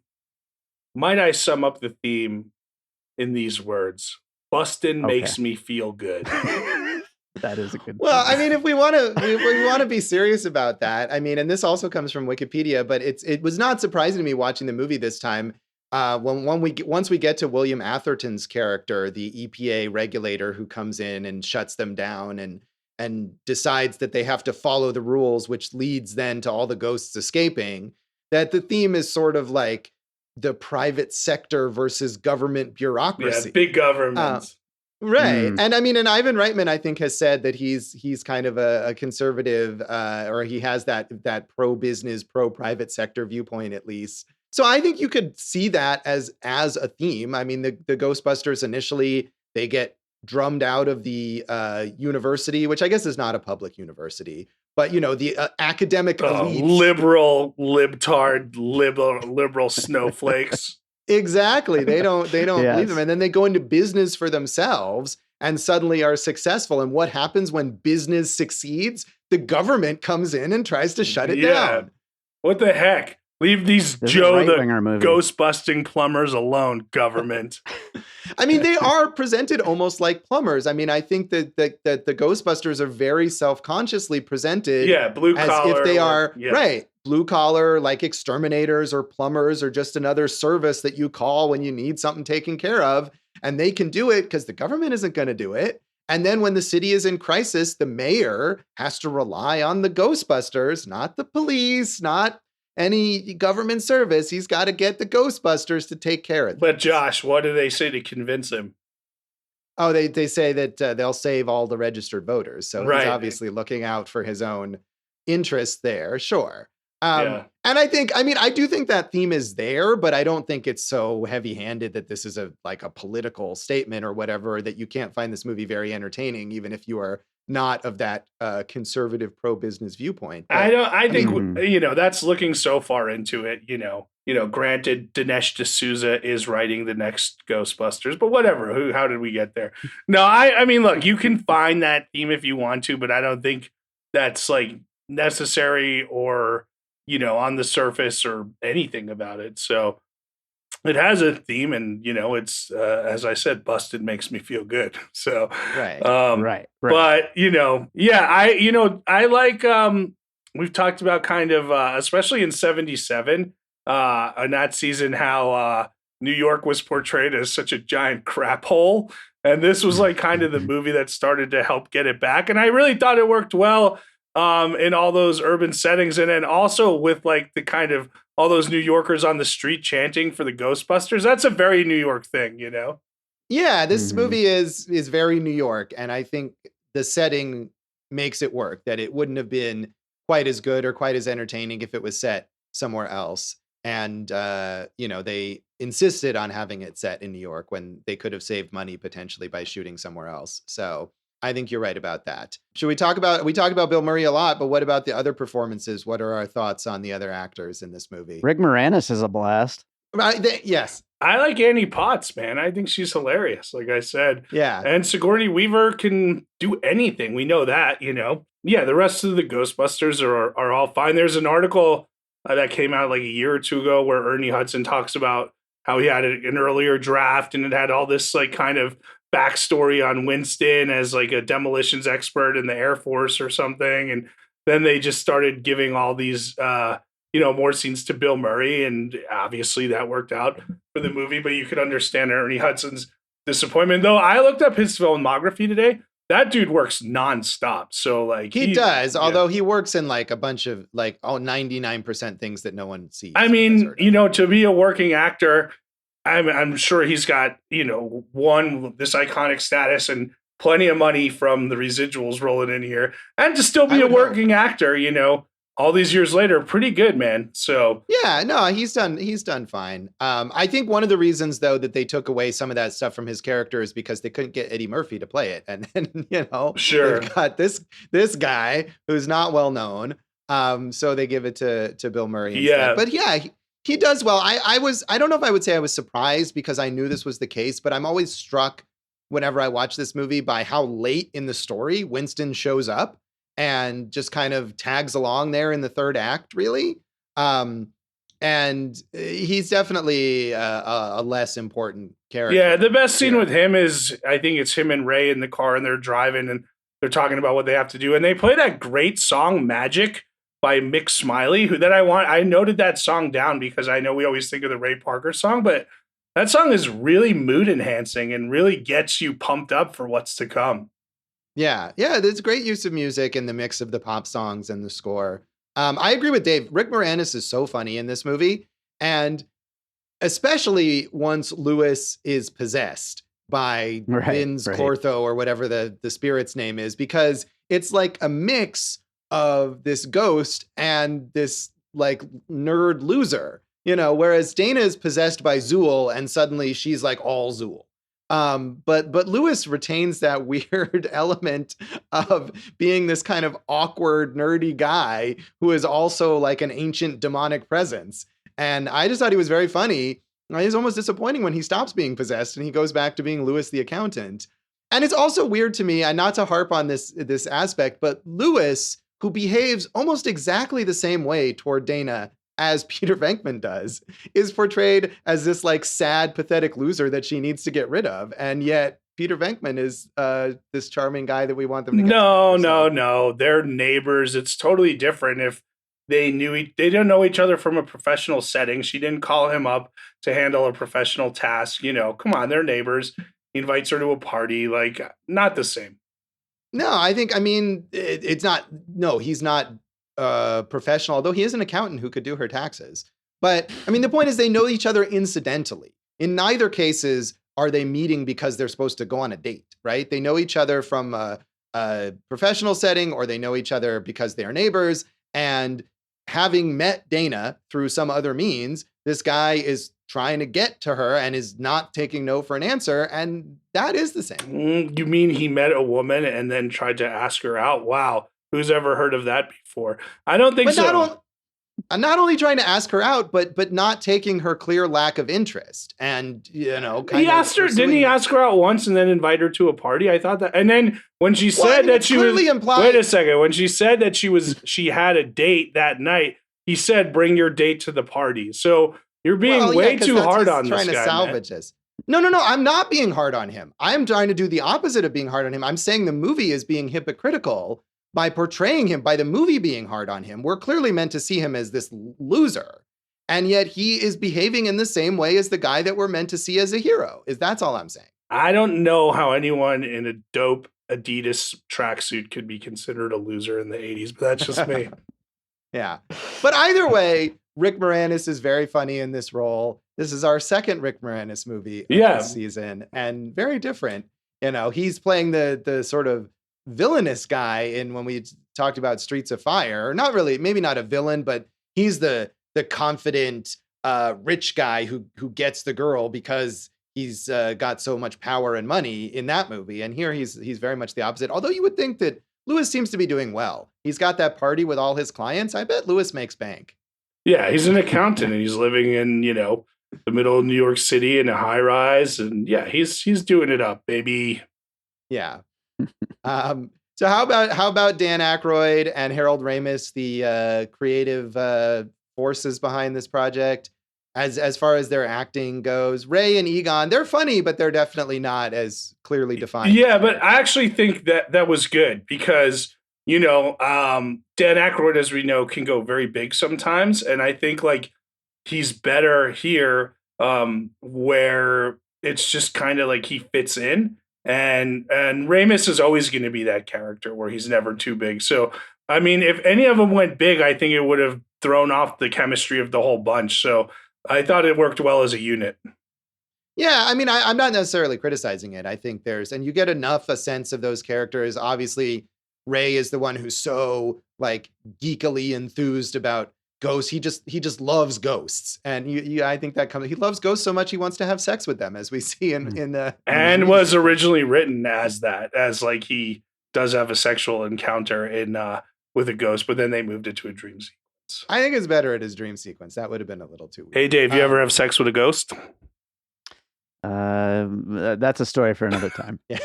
Speaker 2: might I sum up the theme in these words? Bustin' makes me feel good.
Speaker 3: That is a good.
Speaker 1: Well, if we want to be serious about that, and this also comes from Wikipedia, but it was not surprising to me watching the movie this time. Once we get to William Atherton's character, the EPA regulator who comes in and shuts them down and decides that they have to follow the rules, which leads then to all the ghosts escaping, that the theme is sort of like the private sector versus government bureaucracy.
Speaker 2: Yeah, big government.
Speaker 1: Right. And and Ivan Reitman, I think, has said that he's kind of a conservative, or he has that pro-business, pro-private sector viewpoint, at least. So I think you could see that as a theme. The Ghostbusters initially, they get drummed out of the university, which I guess is not a public university, but, you know, the academic elite.
Speaker 2: Liberal, libtard, liberal snowflakes.
Speaker 1: Exactly. They don't
Speaker 3: Yes.
Speaker 1: believe them. And then they go into business for themselves and suddenly are successful. And what happens when business succeeds? The government comes in and tries to shut it down.
Speaker 2: What the heck? Leave these
Speaker 3: This is a
Speaker 2: Joe the
Speaker 3: right-winger movie.
Speaker 2: ghost-busting plumbers alone, government.
Speaker 1: I mean, they are presented almost like plumbers. I mean, I think that the Ghostbusters are very self-consciously presented
Speaker 2: Blue
Speaker 1: as
Speaker 2: collar.
Speaker 1: if they are,
Speaker 2: yeah.
Speaker 1: right, blue collar, like exterminators or plumbers or just another service that you call when you need something taken care of. And they can do it because the government isn't going to do it. And then when the city is in crisis, the mayor has to rely on the Ghostbusters, not the police, not any government service. He's got to get the Ghostbusters to take care of it.
Speaker 2: But Josh, what do they say to convince him?
Speaker 1: Oh, they say that they'll save all the registered voters. So
Speaker 2: Right.
Speaker 1: he's obviously looking out for his own interests there. Sure.
Speaker 2: Yeah.
Speaker 1: And I do think that theme is there, but I don't think it's so heavy-handed that this is a political statement or whatever, that you can't find this movie very entertaining, even if you are not of that conservative pro-business viewpoint. But,
Speaker 2: I think you know, that's looking so far into it. You know. Granted, Dinesh D'Souza is writing the next Ghostbusters, but whatever. How did we get there? No, I mean, look, you can find that theme if you want to, but I don't think that's like necessary or, you know, on the surface or anything about it. So it has a theme, and you know, it's as I said, busted makes me feel good. So
Speaker 1: right.
Speaker 3: Right.
Speaker 2: But you know, I like we've talked about kind of especially in 77 in that season how New York was portrayed as such a giant crap hole, and this was like kind of the movie that started to help get it back. And I really thought it worked well in all those urban settings, and then also with like the kind of all those New Yorkers on the street chanting for the Ghostbusters. That's a very New York thing, you know?
Speaker 1: Yeah, this movie is very New York, and I think the setting makes it work, that it wouldn't have been quite as good or quite as entertaining if it was set somewhere else. And, you know, they insisted on having it set in New York when they could have saved money potentially by shooting somewhere else. So I think you're right about that. Should we talk about Bill Murray a lot, but what about the other performances? What are our thoughts on the other actors in this movie?
Speaker 3: Rick Moranis is a blast.
Speaker 1: Yes.
Speaker 2: I like Annie Potts, man. I think she's hilarious, like I said.
Speaker 1: Yeah.
Speaker 2: And Sigourney Weaver can do anything. We know that, you know. Yeah, the rest of the Ghostbusters are all fine. There's an article that came out like a year or two ago where Ernie Hudson talks about how he had an earlier draft and it had all this like kind of backstory on Winston as like a demolitions expert in the Air Force or something. And then they just started giving all these, more scenes to Bill Murray. And obviously that worked out for the movie, but you could understand Ernie Hudson's disappointment. Though I looked up his filmography today. That dude works nonstop. So like
Speaker 1: he does, although he works in like a bunch of like 99% things that no one sees.
Speaker 2: I mean, you know, to be a working actor, I'm sure he's got, you know, this iconic status and plenty of money from the residuals rolling in here, and to still be a working actor, you know, all these years later, pretty good, man. So
Speaker 1: yeah, no, he's done fine. I think one of the reasons though that they took away some of that stuff from his character is because they couldn't get Eddie Murphy to play it, and then you know,
Speaker 2: sure,
Speaker 1: they've got this guy who's not well known, so they give it to Bill Murray instead.
Speaker 2: Yeah,
Speaker 1: but yeah, he does well. I don't know if I would say I was surprised because I knew this was the case, but I'm always struck whenever I watch this movie by how late in the story Winston shows up and just kind of tags along there in the third act, really. And he's definitely a less important character.
Speaker 2: Yeah, the best scene with him is, I think it's him and Ray in the car and they're driving and they're talking about what they have to do. And they play that great song, Magic, by Mick Smiley, I noted that song down because I know we always think of the Ray Parker song, but that song is really mood enhancing and really gets you pumped up for what's to come.
Speaker 1: Yeah, there's great use of music and the mix of the pop songs and the score. I agree with Dave. Rick Moranis is so funny in this movie, and especially once Lewis is possessed by Vince Cortho or whatever the spirit's name is, because it's like a mix of this ghost and this like nerd loser, you know, whereas Dana is possessed by Zool and suddenly she's like all Zool. But Lewis retains that weird element of being this kind of awkward, nerdy guy who is also like an ancient demonic presence. And I just thought he was very funny. It's almost disappointing when he stops being possessed and he goes back to being Lewis the accountant. And it's also weird to me, and not to harp on this aspect, but Lewis, who behaves almost exactly the same way toward Dana as Peter Venkman does, is portrayed as this like sad, pathetic loser that she needs to get rid of. And yet Peter Venkman is this charming guy that we want them to get
Speaker 2: No. They're neighbors. It's totally different if they didn't know each other from a professional setting. She didn't call him up to handle a professional task. Come on, they're neighbors. He invites her to a party, like not the same.
Speaker 1: No, it's not. No, he's not professional, although he is an accountant who could do her taxes. But the point is they know each other incidentally. In neither cases are they meeting because they're supposed to go on a date, right? They know each other from a professional setting, or they know each other because they are neighbors. And having met Dana through some other means, this guy is trying to get to her and is not taking no for an answer. And that is the same.
Speaker 2: You mean he met a woman and then tried to ask her out? Wow. Who's ever heard of that before? I don't think so.
Speaker 1: Not only trying to ask her out, but not taking her clear lack of interest. And,
Speaker 2: he asked her, didn't he ask her out once and then invite her to a party? I thought that. And then when she said that she was, wait a second, when she said that she had a date that night, he said, bring your date to the party. So you're being way too hard on this guy.
Speaker 1: Trying to salvage this. No. I'm not being hard on him. I'm trying to do the opposite of being hard on him. I'm saying the movie is being hypocritical by portraying him, by the movie being hard on him. We're clearly meant to see him as this loser. And yet he is behaving in the same way as the guy that we're meant to see as a hero. That's all I'm saying.
Speaker 2: I don't know how anyone in a dope Adidas tracksuit could be considered a loser in the 80s, but that's just me.
Speaker 1: Yeah. But either way, Rick Moranis is very funny in this role. This is our second Rick Moranis movie this season, and very different. He's playing the sort of villainous guy in when we talked about Streets of Fire. Not really, maybe not a villain, but he's the confident rich guy who gets the girl because he's got so much power and money in that movie. And here he's very much the opposite. Although you would think that Lewis seems to be doing well. He's got that party with all his clients. I bet Lewis makes bank.
Speaker 2: Yeah, he's an accountant and he's living in, the middle of New York City in a high rise. And yeah, he's doing it up, baby.
Speaker 1: Yeah. So how about Dan Aykroyd and Harold Ramis, the creative forces behind this project, as far as their acting goes? Ray and Egon, they're funny, but they're definitely not as clearly defined.
Speaker 2: Yeah, but I actually think that was good because, Dan Aykroyd, as we know, can go very big sometimes. And I think like he's better here where it's just kind of like he fits in. And Ramis is always going to be that character where he's never too big. So, if any of them went big, I think it would have thrown off the chemistry of the whole bunch. So I thought it worked well as a unit.
Speaker 1: Yeah, I'm not necessarily criticizing it. I think and you get enough a sense of those characters. Obviously, Ray is the one who's so like geekily enthused about ghosts. He just loves ghosts, and I think that comes. He loves ghosts so much he wants to have sex with them, as we see in the.
Speaker 2: And was originally written as like he does have a sexual encounter in with a ghost, but then they moved it to a dream sequence.
Speaker 1: I think it's better at his dream sequence. That would have been a little too weird.
Speaker 2: Hey Dave, you ever have sex with a ghost?
Speaker 3: That's a story for another time.
Speaker 1: Yeah.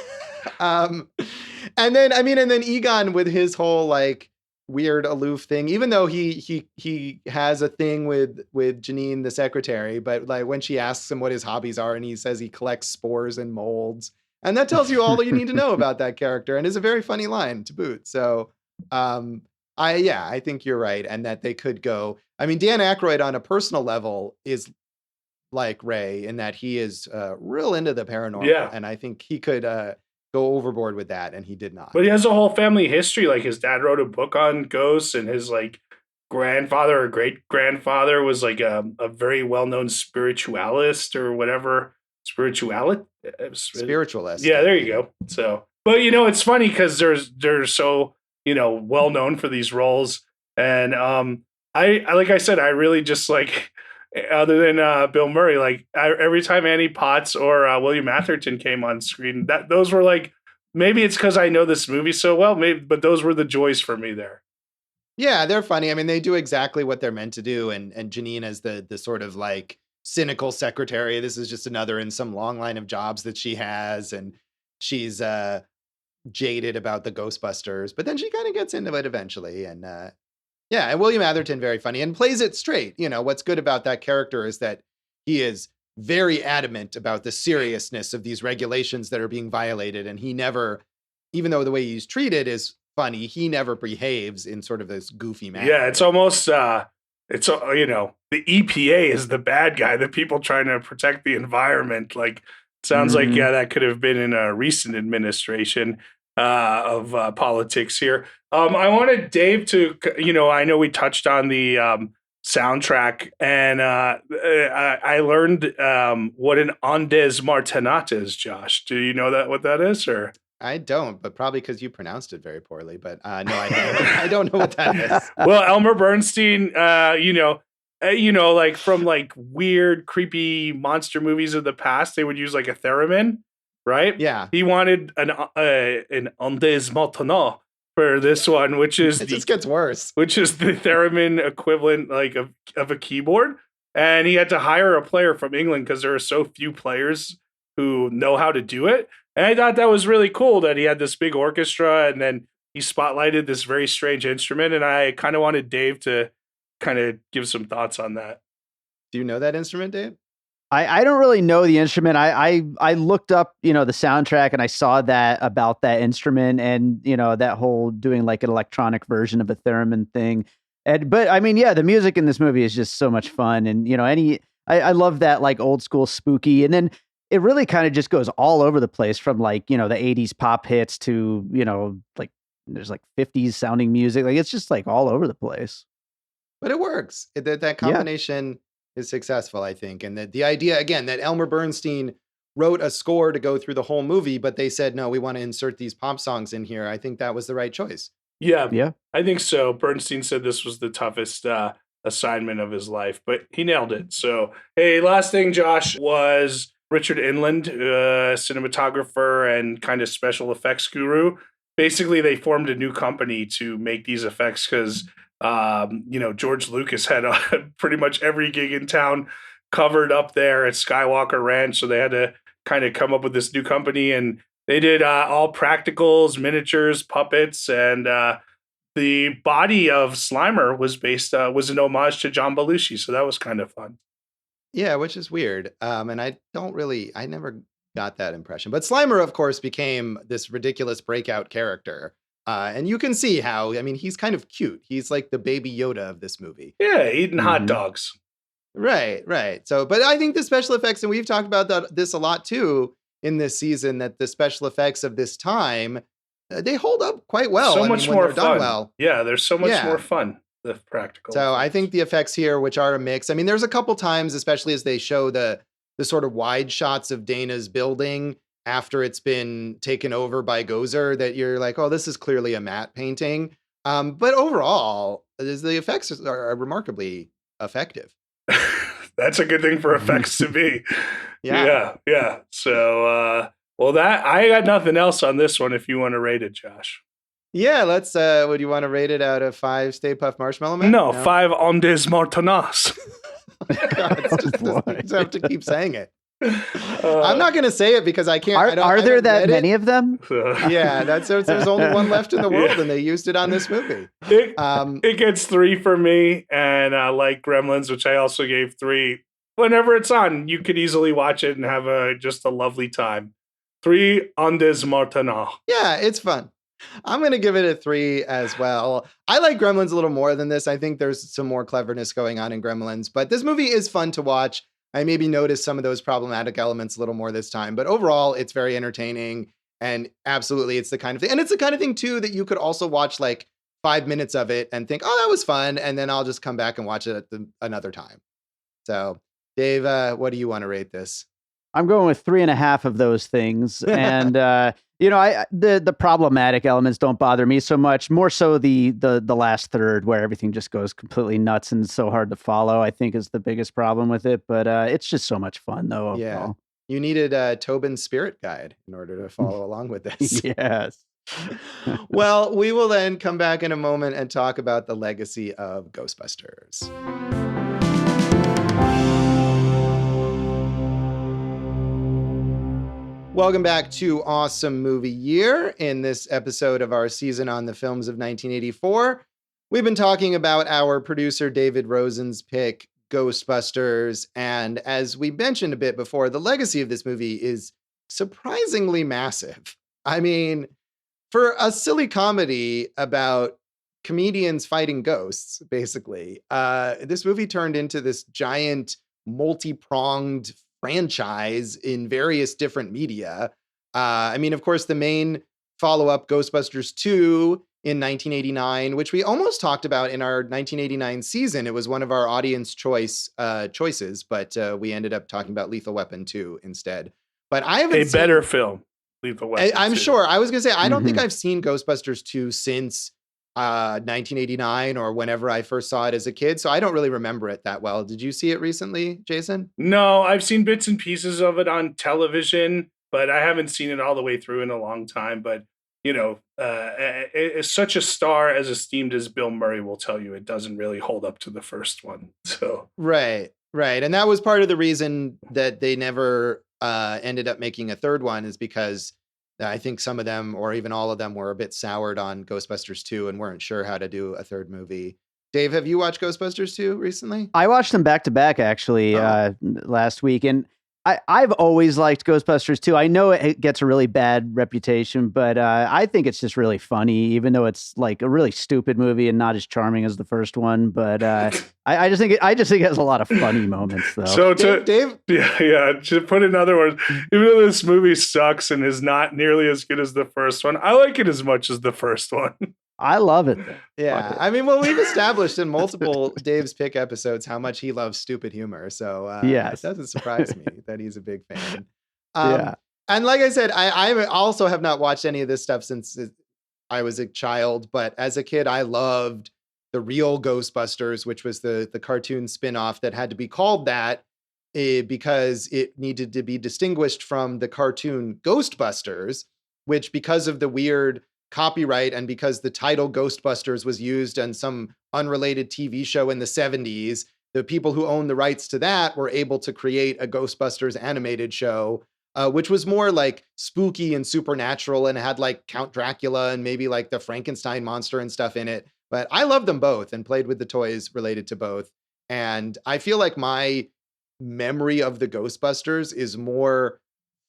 Speaker 1: And then Egon with his whole like weird aloof thing, even though he has a thing with Janine, the secretary, but like when she asks him what his hobbies are and he says he collects spores and molds, and that tells you all that you need to know about that character, and is a very funny line to boot. So I think you're right, and that they could go. Dan Aykroyd on a personal level is like Ray in that he is real into the paranormal, and I think he could go overboard with that, and he did not.
Speaker 2: But he has a whole family history. Like his dad wrote a book on ghosts, and his like grandfather or great grandfather was like a very well known spiritualist or whatever. Spiritualist. Yeah, there you go. So, but it's funny because they're so well known for these roles, and I like I said, I really just like other than Bill Murray. Like every time Annie Potts or William Atherton came on screen, those were like, maybe it's because I know this movie so well, maybe, but those were the joys for me there.
Speaker 1: Yeah, they're funny. I mean, they do exactly what they're meant to do. And Janine as the sort of like cynical secretary. This is just another in some long line of jobs that she has, and she's jaded about the Ghostbusters, but then she kind of gets into it eventually. And yeah, and William Atherton, very funny and plays it straight. You know, what's good about that character is that he is very adamant about the seriousness of these regulations that are being violated. And he never, even though the way he's treated is funny, he never behaves in sort of this goofy manner.
Speaker 2: Yeah, it's almost, it's, you know, the EPA is the bad guy, the people trying to protect the environment. Like, sounds like, yeah, that could have been in a recent administration of politics here. I wanted Dave to, you know, I know we touched on the soundtrack, and I learned what an ondes martinat is, Josh. Do you know what that is, or?
Speaker 1: I don't, but probably because you pronounced it very poorly. But no, I don't know what that is.
Speaker 2: Well, Elmer Bernstein, you know, like from like weird, creepy monster movies of the past, they would use like a theremin, right?
Speaker 1: Yeah.
Speaker 2: He wanted an ondes martinat for this one, which is
Speaker 1: it just gets worse.
Speaker 2: Which is the theremin equivalent, like of a keyboard, and he had to hire a player from England because there are so few players who know how to do it. And I thought that was really cool that he had this big orchestra and then he spotlighted this very strange instrument. And I kind of wanted Dave to kind of give some thoughts on that.
Speaker 1: Do you know that instrument, Dave?
Speaker 3: I don't really know the instrument. I looked up, you know, the soundtrack and I saw that about that instrument and, you know, that whole doing like an electronic version of a theremin thing. But I mean, yeah, the music in this movie is just so much fun. And, you know, I love that like old school spooky. And then it really kind of just goes all over the place from like, you know, the 80s pop hits to, you know, like there's like 50s sounding music. Like it's just like all over the place.
Speaker 1: But it works. That combination is successful, I think. And the idea, again, that Elmer Bernstein wrote a score to go through the whole movie, but they said, no, we want to insert these pop songs in here. I think that was the right choice.
Speaker 2: Yeah, I think so. Bernstein said this was the toughest assignment of his life, but he nailed it. So, hey, last thing, Josh, was Richard Inland, cinematographer and kind of special effects guru. Basically, they formed a new company to make these effects because, you know, George Lucas had pretty much every gig in town covered up there at Skywalker Ranch. So they had to kind of come up with this new company, and they did all practicals, miniatures, puppets, and the body of Slimer was an homage to John Belushi. So that was kind of fun.
Speaker 1: Yeah, which is weird. And I never got that impression. But Slimer, of course, became this ridiculous breakout character. And you can see how, I mean, he's kind of cute. He's like the baby Yoda of this movie.
Speaker 2: Yeah, eating hot dogs.
Speaker 1: Right. So, but I think the special effects, and we've talked about this a lot too in this season, that the special effects of this time, they hold up quite well.
Speaker 2: So much more fun.
Speaker 1: Well.
Speaker 2: Yeah, there's so much more fun. The practical.
Speaker 1: So I think the effects here, which are a mix, I mean, there's a couple times, especially as they show the sort of wide shots of Dana's building after it's been taken over by Gozer, that you're like, oh, this is clearly a matte painting. But overall, the effects are remarkably effective.
Speaker 2: That's a good thing for effects to be.
Speaker 1: Yeah.
Speaker 2: So, well, I got nothing else on this one if you want to rate it, Josh.
Speaker 1: Yeah, let's, would you want to rate it out of 5 Stay Puft Marshmallow Man?
Speaker 2: No, 5 ondes martinas.
Speaker 1: God, you just have to keep saying it. I'm not going to say it because I can't.
Speaker 3: Are there that many of them?
Speaker 1: Yeah, there's only one left in the world, and they used it on this movie.
Speaker 2: It gets 3 for me, and like Gremlins, which I also gave 3. Whenever it's on, you could easily watch it and have just a lovely time. 3 ondes martinas.
Speaker 1: Yeah, it's fun. I'm going to give it a 3 as well. I like Gremlins a little more than this. I think there's some more cleverness going on in Gremlins, but this movie is fun to watch. I maybe noticed some of those problematic elements a little more this time, but overall it's very entertaining, and absolutely it's the kind of thing. And it's the kind of thing too that you could also watch like 5 minutes of it and think, oh, that was fun. And then I'll just come back and watch it at another time. So Dave, what do you want to rate this?
Speaker 3: I'm going with 3.5 of those things. And, the problematic elements don't bother me so much. More so the last third where everything just goes completely nuts and so hard to follow, I think is the biggest problem with it. But it's just so much fun, though. Overall.
Speaker 1: Yeah. You needed Tobin's spirit guide in order to follow along with this.
Speaker 3: Yes.
Speaker 1: Well, we will then come back in a moment and talk about the legacy of Ghostbusters. Welcome back to Awesome Movie Year. In this episode of our season on the films of 1984, we've been talking about our producer David Rosen's pick, Ghostbusters. And as we mentioned a bit before, the legacy of this movie is surprisingly massive. I mean, for a silly comedy about comedians fighting ghosts, basically, this movie turned into this giant, multi-pronged franchise in various different media. Of course, the main follow-up, Ghostbusters 2 in 1989, which we almost talked about in our 1989 season. It was one of our audience choices, but we ended up talking about Lethal Weapon 2 instead. But I haven't seen
Speaker 2: better film, Lethal Weapon 2.
Speaker 1: I'm sure. I was going to say, I don't think I've seen Ghostbusters 2 since 1989 or whenever I first saw it as a kid. So I don't really remember it that well. Did you see it recently, Jason?
Speaker 2: No, I've seen bits and pieces of it on television, but I haven't seen it all the way through in a long time. But, such a star as esteemed as Bill Murray will tell you, it doesn't really hold up to the first one. So
Speaker 1: Right. And that was part of the reason that they never ended up making a third one, is because I think some of them, or even all of them, were a bit soured on Ghostbusters 2 and weren't sure how to do a third movie. Dave, have you watched Ghostbusters 2 recently?
Speaker 3: I watched them back to back, actually, last week. And I've always liked Ghostbusters 2. I know it gets a really bad reputation, but I think it's just really funny, even though it's like a really stupid movie and not as charming as the first one. But I just think it has a lot of funny moments, though.
Speaker 2: So
Speaker 1: Dave?
Speaker 2: Yeah. To put it in other words, even though this movie sucks and is not nearly as good as the first one, I like it as much as the first one.
Speaker 3: I love it.
Speaker 1: Yeah. We've established in multiple Dave's Pick episodes how much he loves stupid humor. So It doesn't surprise me that he's a big fan. And like I said, I also have not watched any of this stuff since I was a child. But as a kid, I loved the real Ghostbusters, which was the cartoon spinoff that had to be called that because it needed to be distinguished from the cartoon Ghostbusters, which, because of the weird copyright and because the title Ghostbusters was used on some unrelated TV show in the 70s, the people who owned the rights to that were able to create a Ghostbusters animated show, which was more like spooky and supernatural and had like Count Dracula and maybe like the Frankenstein monster and stuff in it. But I loved them both and played with the toys related to both. And I feel like my memory of the Ghostbusters is more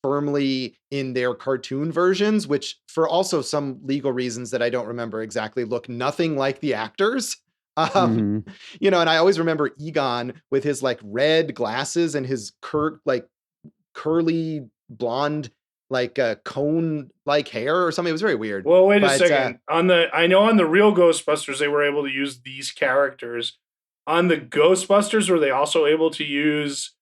Speaker 1: firmly in their cartoon versions, which for also some legal reasons that I don't remember exactly, look nothing like the actors. And I always remember Egon with his like red glasses and his curly blonde, like cone like hair or something. It was very weird.
Speaker 2: Well, wait a second. I know on the real Ghostbusters, they were able to use these characters. On the Ghostbusters, were they also able to use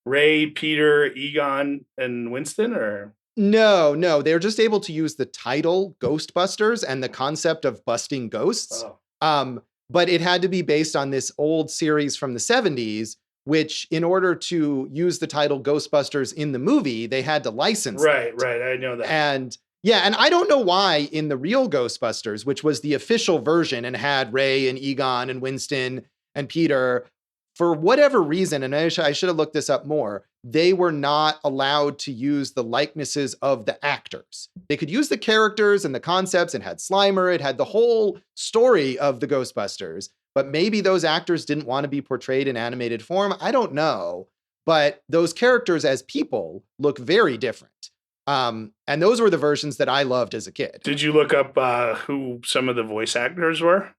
Speaker 2: Ray, Peter, Egon, and Winston, or?
Speaker 1: No, they're just able to use the title Ghostbusters and the concept of busting ghosts. But it had to be based on this old series from the 70s, which in order to use the title Ghostbusters in the movie, they had to license it.
Speaker 2: Right. I know that.
Speaker 1: And I don't know why in the real Ghostbusters, which was the official version and had Ray and Egon and Winston and Peter, for whatever reason, and I should have looked this up more, they were not allowed to use the likenesses of the actors. They could use the characters and the concepts, and had Slimer, it had the whole story of the Ghostbusters, but maybe those actors didn't want to be portrayed in animated form. I don't know, but those characters as people look very different. And those were the versions that I loved as a kid.
Speaker 2: Did you look up who some of the voice actors were?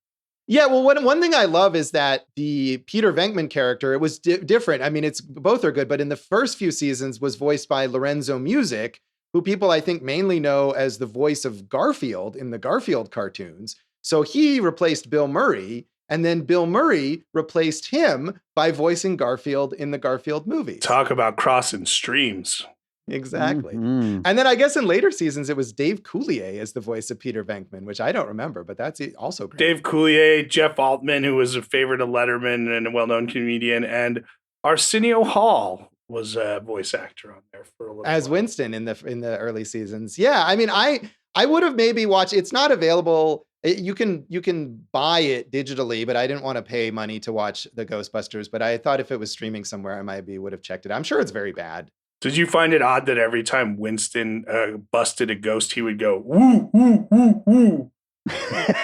Speaker 1: Yeah, well, one thing I love is that the Peter Venkman character, it was different. I mean, both are good, but in the first few seasons was voiced by Lorenzo Music, who people I think mainly know as the voice of Garfield in the Garfield cartoons. So he replaced Bill Murray And then Bill Murray replaced him by voicing Garfield in the Garfield movies.
Speaker 2: Talk about crossing streams.
Speaker 1: Exactly. And then I guess in later seasons, it was Dave Coulier as the voice of Peter Venkman, which I don't remember, but that's also great.
Speaker 2: Dave Coulier, Jeff Altman, who was a favorite of Letterman and a well-known comedian, and Arsenio Hall was a voice actor on there for a little
Speaker 1: as
Speaker 2: while.
Speaker 1: Winston in the early seasons. Yeah, I mean, I would have maybe watched. It's not available. You can buy it digitally, but I didn't want to pay money to watch the Ghostbusters. But I thought if it was streaming somewhere, I would have checked it. I'm sure it's very bad.
Speaker 2: Did you find it odd that every time Winston busted a ghost, he would go, woo, woo, woo, woo?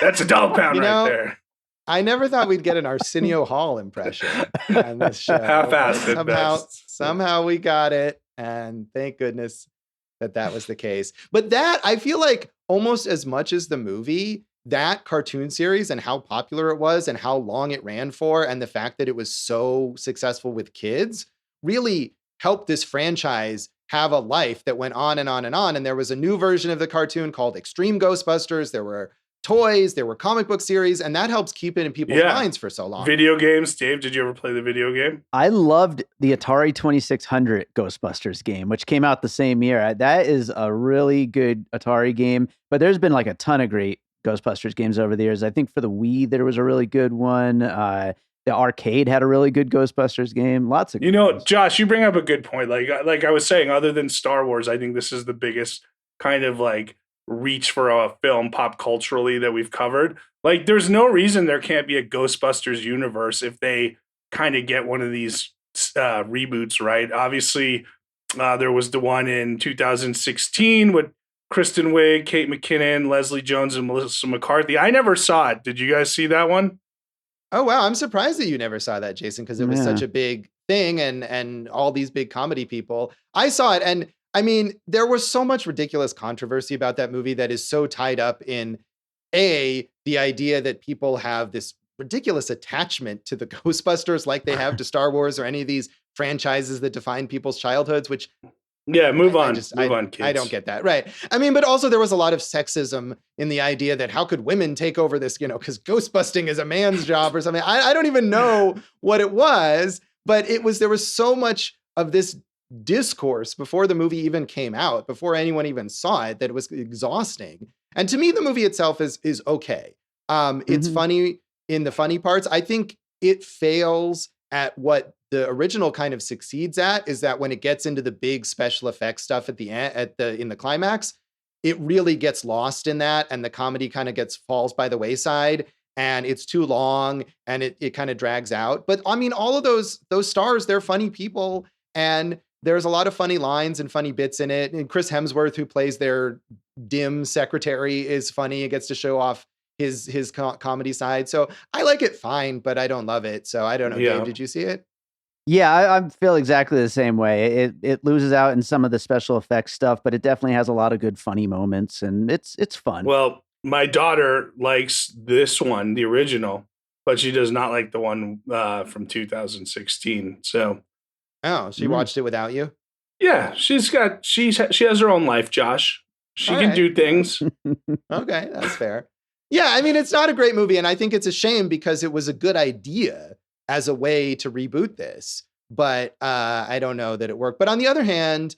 Speaker 2: That's a dog pound right there.
Speaker 1: I never thought we'd get an Arsenio Hall impression on this show.
Speaker 2: Half-assed
Speaker 1: somehow we got it. And thank goodness that was the case. But that, I feel like almost as much as the movie, that cartoon series and how popular it was and how long it ran for, and the fact that it was so successful with kids really helped this franchise have a life that went on and on and on. And there was a new version of the cartoon called Extreme Ghostbusters. There were toys, there were comic book series, and that helps keep it in people's minds for so long.
Speaker 2: Video games. Dave, did you ever play the video game?
Speaker 3: I loved the Atari 2600 Ghostbusters game, which came out the same year. That is a really good Atari game, but there's been like a ton of great Ghostbusters games over the years. I think for the Wii, there was a really good one. The arcade had a really good Ghostbusters game. Lots of
Speaker 2: games. Josh, you bring up a good point. Like I was saying, other than Star Wars, I think this is the biggest kind of like reach for a film pop culturally that we've covered. Like there's no reason there can't be a Ghostbusters universe if they kind of get one of these reboots, right? Obviously, there was the one in 2016 with Kristen Wiig, Kate McKinnon, Leslie Jones, and Melissa McCarthy. I never saw it. Did you guys see that one?
Speaker 1: Oh, wow. I'm surprised that you never saw that, Jason, because it was such a big thing and all these big comedy people. I saw it. And I mean, there was so much ridiculous controversy about that movie that is so tied up in the idea that people have this ridiculous attachment to the Ghostbusters like they have to Star Wars or any of these franchises that define people's childhoods, which
Speaker 2: move on, kids.
Speaker 1: I don't get that. Right. I mean, but also there was a lot of sexism in the idea that how could women take over this, because ghost busting is a man's job or something. I don't even know what it was, but there was so much of this discourse before the movie even came out, before anyone even saw it, that it was exhausting. And to me, the movie itself is okay. It's funny in the funny parts. I think it fails at what the original kind of succeeds at, is that when it gets into the big special effects stuff at the end, in the climax, it really gets lost in that, and the comedy kind of falls by the wayside, and it's too long, and it kind of drags out. But I mean, all of those stars, they're funny people, and there's a lot of funny lines and funny bits in it. And Chris Hemsworth, who plays their dim secretary, is funny. It gets to show off his comedy side. So I like it fine, but I don't love it. So I don't know. Yeah. Dave, did you see it?
Speaker 3: Yeah, I feel exactly the same way. It loses out in some of the special effects stuff, but it definitely has a lot of good funny moments, and it's fun.
Speaker 2: Well, my daughter likes this one, the original, but she does not like the one from 2016. So,
Speaker 1: she watched it without you?
Speaker 2: Yeah, she has her own life, Josh. She can do things.
Speaker 1: Okay, that's fair. Yeah, I mean, it's not a great movie, and I think it's a shame because it was a good idea as a way to reboot this, but I don't know that it worked. But on the other hand,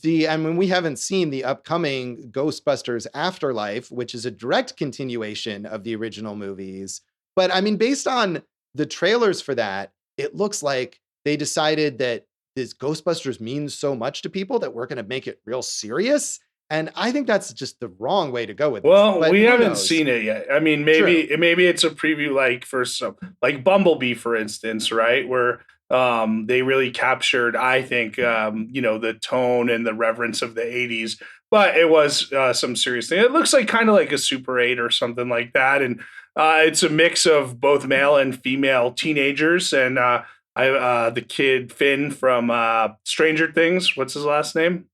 Speaker 1: we haven't seen the upcoming Ghostbusters Afterlife, which is a direct continuation of the original movies. But I mean, based on the trailers for that, it looks like they decided that this Ghostbusters means so much to people that we're going to make it real serious. And I think that's just the wrong way to go with it.
Speaker 2: Well, we haven't seen it yet. I mean, maybe it's a preview, like for some, like Bumblebee, for instance, right? Where they really captured, I think, the tone and the reverence of the 80s. But it was some serious thing. It looks like kind of like a Super 8 or something like that. And it's a mix of both male and female teenagers. And the kid Finn from Stranger Things, what's his last name?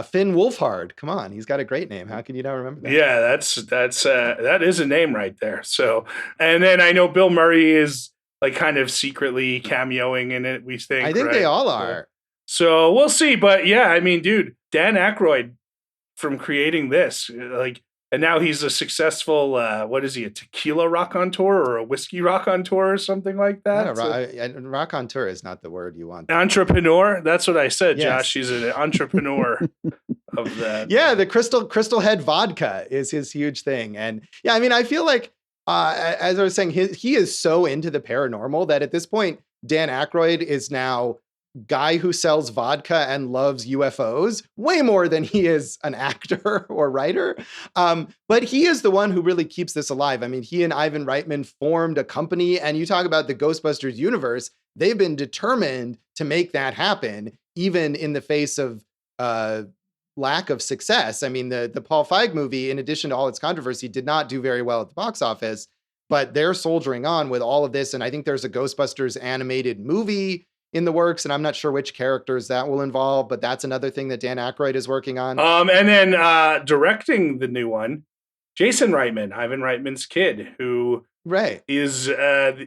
Speaker 1: Finn Wolfhard. Come on, he's got a great name. How can you not remember that?
Speaker 2: Yeah, that is a name right there. So, and then I know Bill Murray is like kind of secretly cameoing in it. We think.
Speaker 1: I think they all are.
Speaker 2: So we'll see. But yeah, I mean, dude, Dan Aykroyd from creating this, like And now he's a successful, what is he, a tequila raconteur or a whiskey raconteur or something like that?
Speaker 1: Raconteur is not the word you want.
Speaker 2: Entrepreneur? That's what I said,
Speaker 1: Yes.
Speaker 2: Josh. He's an entrepreneur of that.
Speaker 1: Yeah, the Crystal Head vodka is his huge thing. And yeah, I mean, I feel like, as I was saying, he is so into the paranormal that at this point, Dan Aykroyd is now guy who sells vodka and loves UFOs way more than he is an actor or writer. But he is the one who really keeps this alive. I mean, he and Ivan Reitman formed a company, and you talk about the Ghostbusters universe, they've been determined to make that happen, even in the face of lack of success. I mean, the Paul Feig movie, in addition to all its controversy, did not do very well at the box office, but they're soldiering on with all of this. And I think there's a Ghostbusters animated movie in the works, and I'm not sure which characters that will involve, but that's another thing that Dan Aykroyd is working on.
Speaker 2: And then directing the new one, Jason Reitman, Ivan Reitman's kid, who is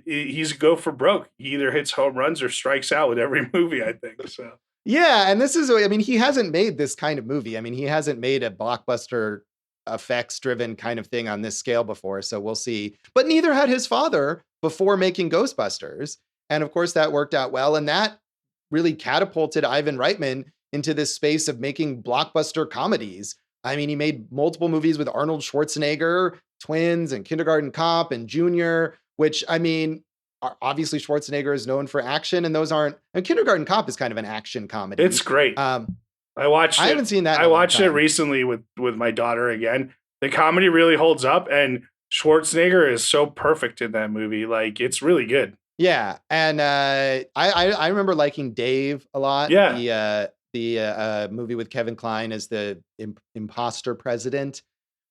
Speaker 2: he's go for broke. He either hits home runs or strikes out with every movie, I think. So
Speaker 1: yeah, and this is, I mean, he hasn't made this kind of movie. I mean, he hasn't made a blockbuster effects driven kind of thing on this scale before, so we'll see. But neither had his father before making Ghostbusters. And of course, that worked out well. And that really catapulted Ivan Reitman into this space of making blockbuster comedies. I mean, he made multiple movies with Arnold Schwarzenegger, Twins and Kindergarten Cop and Junior, which, I mean, obviously Schwarzenegger is known for action, and those aren't, and Kindergarten Cop is kind of an action comedy.
Speaker 2: It's great. I haven't
Speaker 1: seen that.
Speaker 2: I watched it recently with my daughter again. The comedy really holds up, and Schwarzenegger is so perfect in that movie. Like, it's really good.
Speaker 1: Yeah, and I remember liking Dave a lot.
Speaker 2: Yeah,
Speaker 1: the movie with Kevin Kline as the imposter president.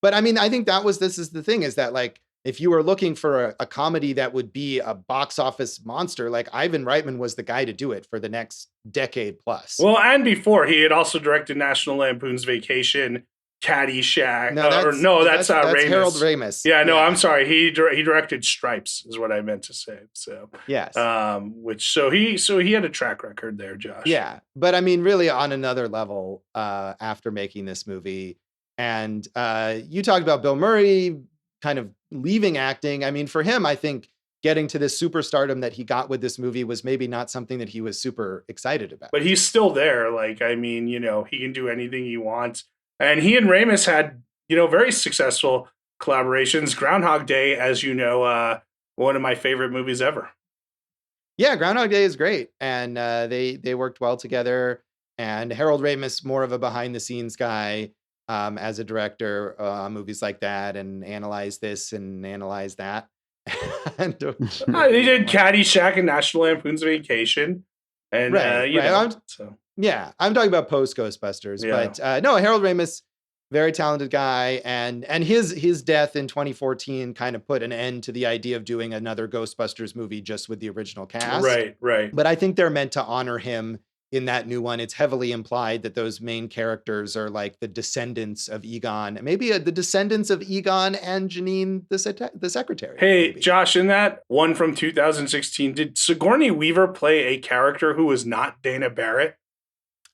Speaker 1: But I mean, I think this is the thing, is that like, if you were looking for a comedy that would be a box office monster, like Ivan Reitman was the guy to do it for the next decade plus.
Speaker 2: Well, and before, he had also directed National Lampoon's Vacation, Caddyshack. That's Ramis.
Speaker 1: Harold Ramis.
Speaker 2: Yeah, no, yeah. I'm sorry. He directed Stripes, is what I meant to say. So
Speaker 1: yes,
Speaker 2: so he had a track record there, Josh.
Speaker 1: Yeah, but I mean, really on another level after making this movie, and you talked about Bill Murray kind of leaving acting. I mean, for him, I think getting to this superstardom that he got with this movie was maybe not something that he was super excited about.
Speaker 2: But he's still there. Like, I mean, he can do anything he wants. And he and Ramis had, very successful collaborations. Groundhog Day, as you know, one of my favorite movies ever.
Speaker 1: Yeah, Groundhog Day is great. And they worked well together. And Harold Ramis, more of a behind the scenes guy as a director on movies like that, and analyze this and analyze that.
Speaker 2: They did Caddyshack and National Lampoon's Vacation. And,
Speaker 1: I'm talking about post Ghostbusters, but no, Harold Ramis, very talented guy, and his death in 2014 kind of put an end to the idea of doing another Ghostbusters movie just with the original cast.
Speaker 2: Right.
Speaker 1: But I think they're meant to honor him in that new one. It's heavily implied that those main characters are like the descendants of Egon, maybe the descendants of Egon and Janine, the secretary.
Speaker 2: Hey,
Speaker 1: maybe.
Speaker 2: Josh, in that one from 2016, did Sigourney Weaver play a character who was not Dana Barrett?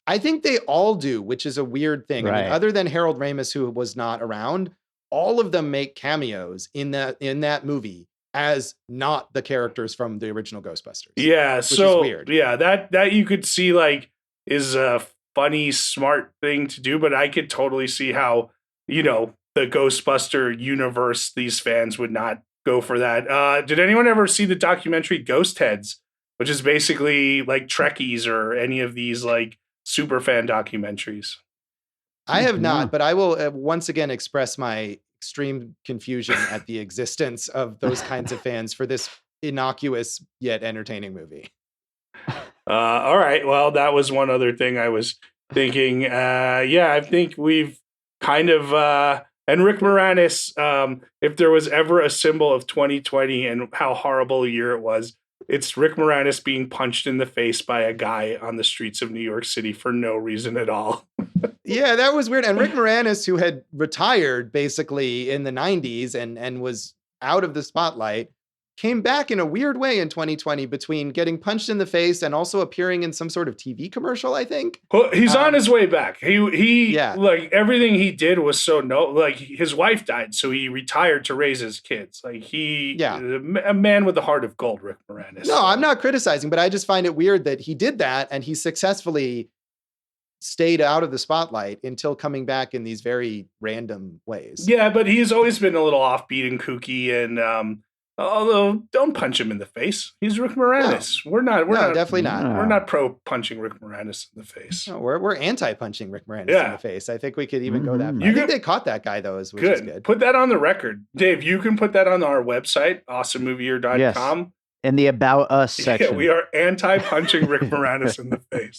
Speaker 1: I think they all do, which is a weird thing.
Speaker 3: Right.
Speaker 1: I mean, other than Harold Ramis, who was not around, all of them make cameos in that movie as not the characters from the original Ghostbusters.
Speaker 2: Yeah,
Speaker 1: which
Speaker 2: so
Speaker 1: is weird.
Speaker 2: Yeah, that you could see like is a funny, smart thing to do, but I could totally see how, the Ghostbuster universe, these fans would not go for that. Did anyone ever see the documentary Ghost Heads, which is basically like Trekkies or any of these like super fan documentaries?
Speaker 1: I have not, but I will once again express my extreme confusion at the existence of those kinds of fans for this innocuous yet entertaining movie.
Speaker 2: All right. Well, that was one other thing I was thinking. I think we've kind of, and Rick Moranis, if there was ever a symbol of 2020 and how horrible a year it was, it's Rick Moranis being punched in the face by a guy on the streets of New York City for no reason at all.
Speaker 1: Yeah, that was weird. And Rick Moranis, who had retired basically in the 90s and was out of the spotlight, came back in a weird way in 2020 between getting punched in the face and also appearing in some sort of TV commercial, I think.
Speaker 2: Well, he's on his way back. He
Speaker 1: Yeah.
Speaker 2: like everything he did was so like his wife died, so he retired to raise his kids. Like a man with the heart of gold, Rick Moranis.
Speaker 1: No, I'm not criticizing, but I just find it weird that he did that and he successfully stayed out of the spotlight until coming back in these very random ways.
Speaker 2: Yeah, but he's always been a little offbeat and kooky, and although don't punch him in the face. He's Rick Moranis.
Speaker 1: No.
Speaker 2: We're not
Speaker 1: definitely not.
Speaker 2: We're not pro punching Rick Moranis in the face.
Speaker 1: No, we're anti-punching Rick Moranis in the face. I think we could even go that far. I think they caught that guy though, which is good.
Speaker 2: Put that on the record. Dave, you can put that on our website, awesomemovieyear.com.
Speaker 3: Yes. In the About Us section.
Speaker 2: Yeah, we are anti-punching Rick Moranis in the face.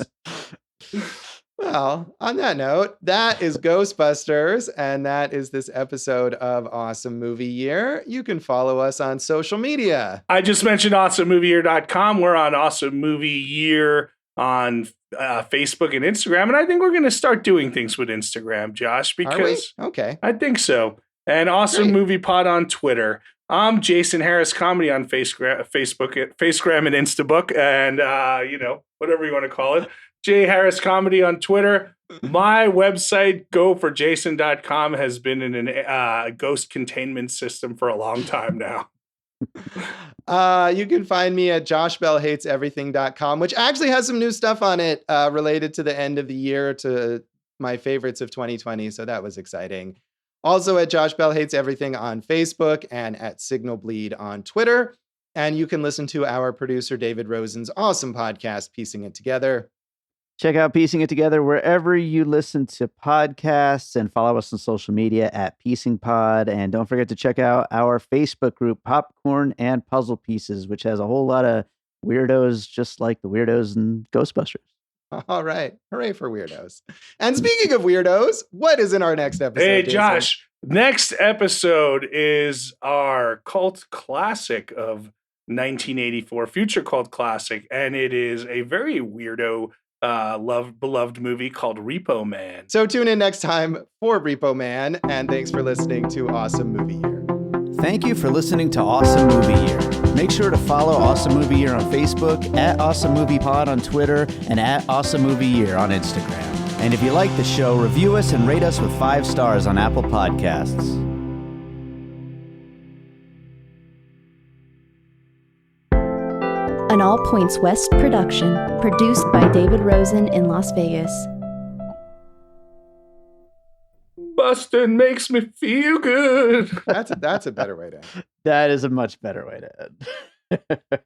Speaker 1: Well, on that note, that is Ghostbusters, and that is this episode of Awesome Movie Year. You can follow us on social media.
Speaker 2: I just mentioned awesomemovieyear.com. We're on Awesome Movie Year on Facebook and Instagram, and I think we're going to start doing things with Instagram, Josh, because
Speaker 1: okay,
Speaker 2: I think so. And Awesome Movie Pod on Twitter. I'm Jason Harris Comedy on Facebook, Facegram, and Instabook, and whatever you want to call it. J Harris Comedy on Twitter. My website, goforjason.com, has been in a ghost containment system for a long time now.
Speaker 1: You can find me at joshbellhateseverything.com, which actually has some new stuff on it related to the end of the year, to my favorites of 2020. So that was exciting. Also at Josh Bell Hates Everything on Facebook and at Signal Bleed on Twitter. And you can listen to our producer, David Rosen's awesome podcast, Piecing It Together.
Speaker 3: Check out Piecing It Together wherever you listen to podcasts, and follow us on social media at Piecing Pod. And don't forget to check out our Facebook group, Popcorn and Puzzle Pieces, which has a whole lot of weirdos just like the weirdos in Ghostbusters.
Speaker 1: All right. Hooray for weirdos. And speaking of weirdos, what is in our next episode?
Speaker 2: Hey,
Speaker 1: Jason?
Speaker 2: Josh, next episode is our cult classic of 1984, future cult classic. And it is a very weirdo beloved movie called Repo Man.
Speaker 1: So tune in next time for Repo Man, and thanks for listening to Awesome Movie Year.
Speaker 3: Thank you for listening to Awesome Movie Year. Make sure to follow Awesome Movie Year on Facebook, at Awesome Movie Pod on Twitter, and at Awesome Movie Year on Instagram. And if you like the show, review us and rate us with 5 stars on Apple Podcasts.
Speaker 4: An All Points West production, produced by David Rosen in Las Vegas.
Speaker 2: Bustin' makes me feel good.
Speaker 1: That's a better way to end.
Speaker 3: That is a much better way to end.